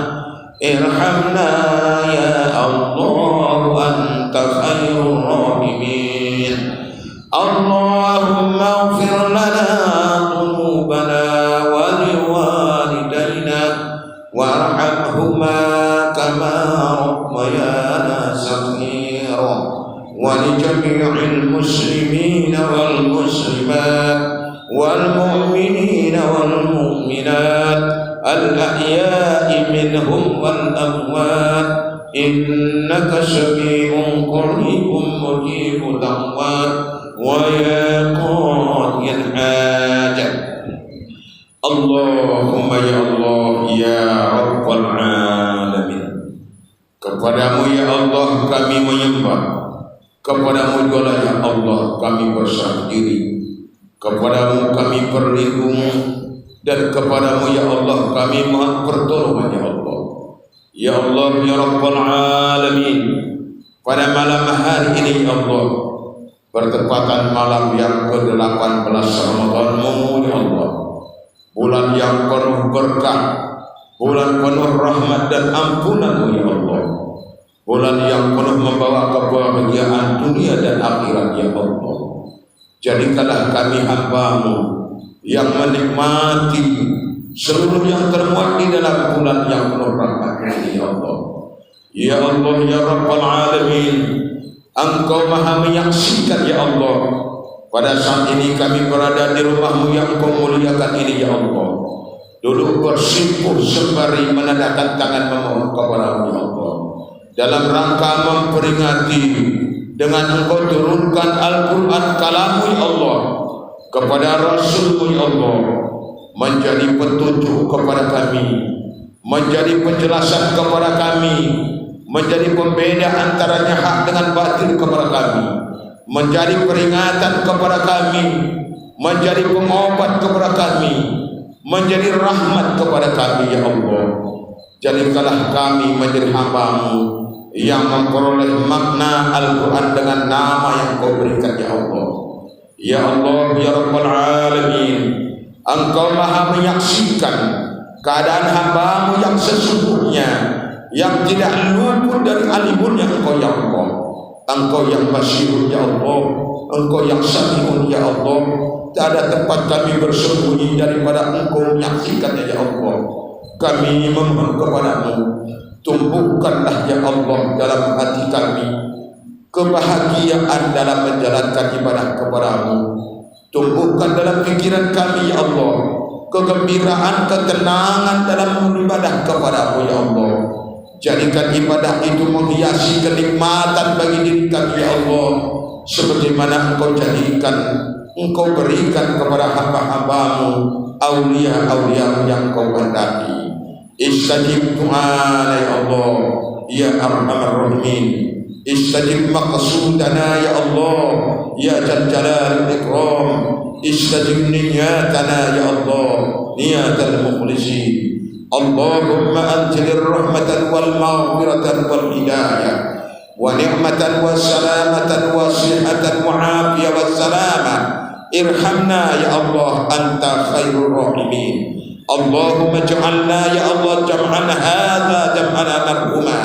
ارحمنا يا الله أنت خير الراحمين اللهم اغفر لنا ذنوبنا ولوالدينا وارحمهما كما ربيانا صغيرا ولجميع المسلمين والمسلمات والمؤمنين والمؤمنات الأحياء منهم والأموات إنك سميع قريب مجيب الدعوات ويا قاضي الحاجة اللهم يا الله يا رب العالمين kepadamu ya Allah kami menyembah, kepadamu juga ya Allah kami berserah diri, kepadamu kami berlindung, dan kepadamu ya Allah kami mohon pertolongan ya Allah. Ya Allah ya Rabbal Alamin, pada malam hari ini ya Allah, bertepatan malam yang ke-18 Ramadanmu ya Allah, bulan yang penuh berkah, bulan penuh rahmat dan ampunanmu ya Allah, bulan yang penuh membawa kebahagiaan dunia dan akhirat ya Allah. Jadikanlah kami hamba-Mu yang menikmati seluruh yang termuat di dalam bulan yang penuh rahmat ini ya Allah. Ya Allah ya Rabbal Alamin, Engkau maha menyaksikan ya Allah. Pada saat ini kami berada di rumah-Mu yang Kau muliakan ini ya Allah, duduk bersimpuh sembari menadahkan tangan memohon kepada-Mu ya Allah, dalam rangka memperingati dengan Engkau turunkan Al-Quran kalam-Mu ya Allah kepada Rasul-Mu ya Allah, menjadi petunjuk kepada kami, menjadi penjelasan kepada kami, menjadi pembeda antaranya hak dengan batil kepada kami, menjadi peringatan kepada kami, menjadi pengobat kepada kami, menjadi rahmat kepada kami ya Allah. Jadikanlah kami menjadi hamba-Mu yang memperoleh makna Al-Quran dengan nama yang Kau berikan ya Allah. Ya Allah ya Rabbal Alamin, Engkau maha menyaksikan keadaan hamba-Mu yang sesungguhnya, yang tidak luput dari alimunnya Engkau ya Allah. Engkau yang Basirun ya Allah, Engkau yang Sami'un ya Allah. Tak ada tempat kami bersembunyi daripada Engkau menyaksikannya ya Allah. Kami memohon kepada-Mu, tumbuhkanlah ya Allah dalam hati kami kebahagiaan dalam menjalankan ibadah kepada-Mu. Tumbuhkan dalam pikiran kami ya Allah kegembiraan, ketenangan dalam beribadah kepada-Mu ya Allah. Jadikan ibadah itu menghiasi kenikmatan bagi diri kami ya Allah, sebagaimana Engkau jadikan, Engkau berikan kepada hamba-hamba-Mu, aulia-aulia yang Kau kehendaki. Istajib du'ana ya Allah ya Arhamar Rahimin, istajib maqsudana ya Allah ya Jal Jalal Ikram, istajib niyatana ya Allah niyatal mukhlisin. Allahumma anzilir rahmatan wal maghfiratan wal hidayah wa ni'matan wa salamatan wa sihatan wa afiyah wa salamah. Irhamna ya Allah anta khairur rahimin. Allahumma ja'alna ya Allah jam'an hadha jam'ana marhuma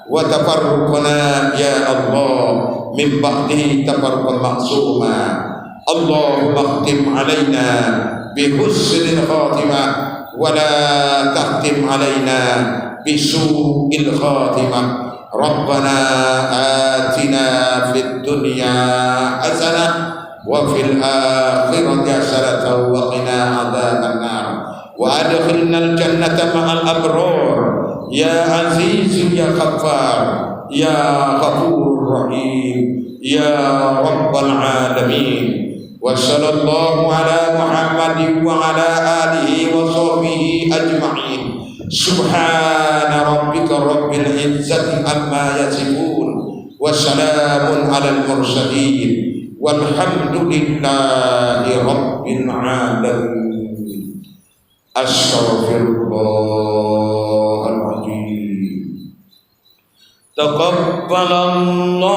wa tafarruqana ya Allah min ba'dihi tafarruqan ma'suma. Allahumma khtim alaina bi husnil khatimah wa la tahtim alaina bi su'il khatimah. Rabbana atina fid dunya hasanah wa fil akhirati hasanah wa qina adzaban nar wa adkhilnal jannata ma'al abrar ya aziz ya ghaffar ya ghafurur rahim ya rabbal alamin. Wa sallallahu ala Muhammadin wa ala alihi wa sahbihi ajma'in. Subhana rabbika rabbil izzati amma yasifun wa salamun alal mursalin walhamdulillahi rabbil alamin. Astaghfirullahaladzim. Taqabbalallahu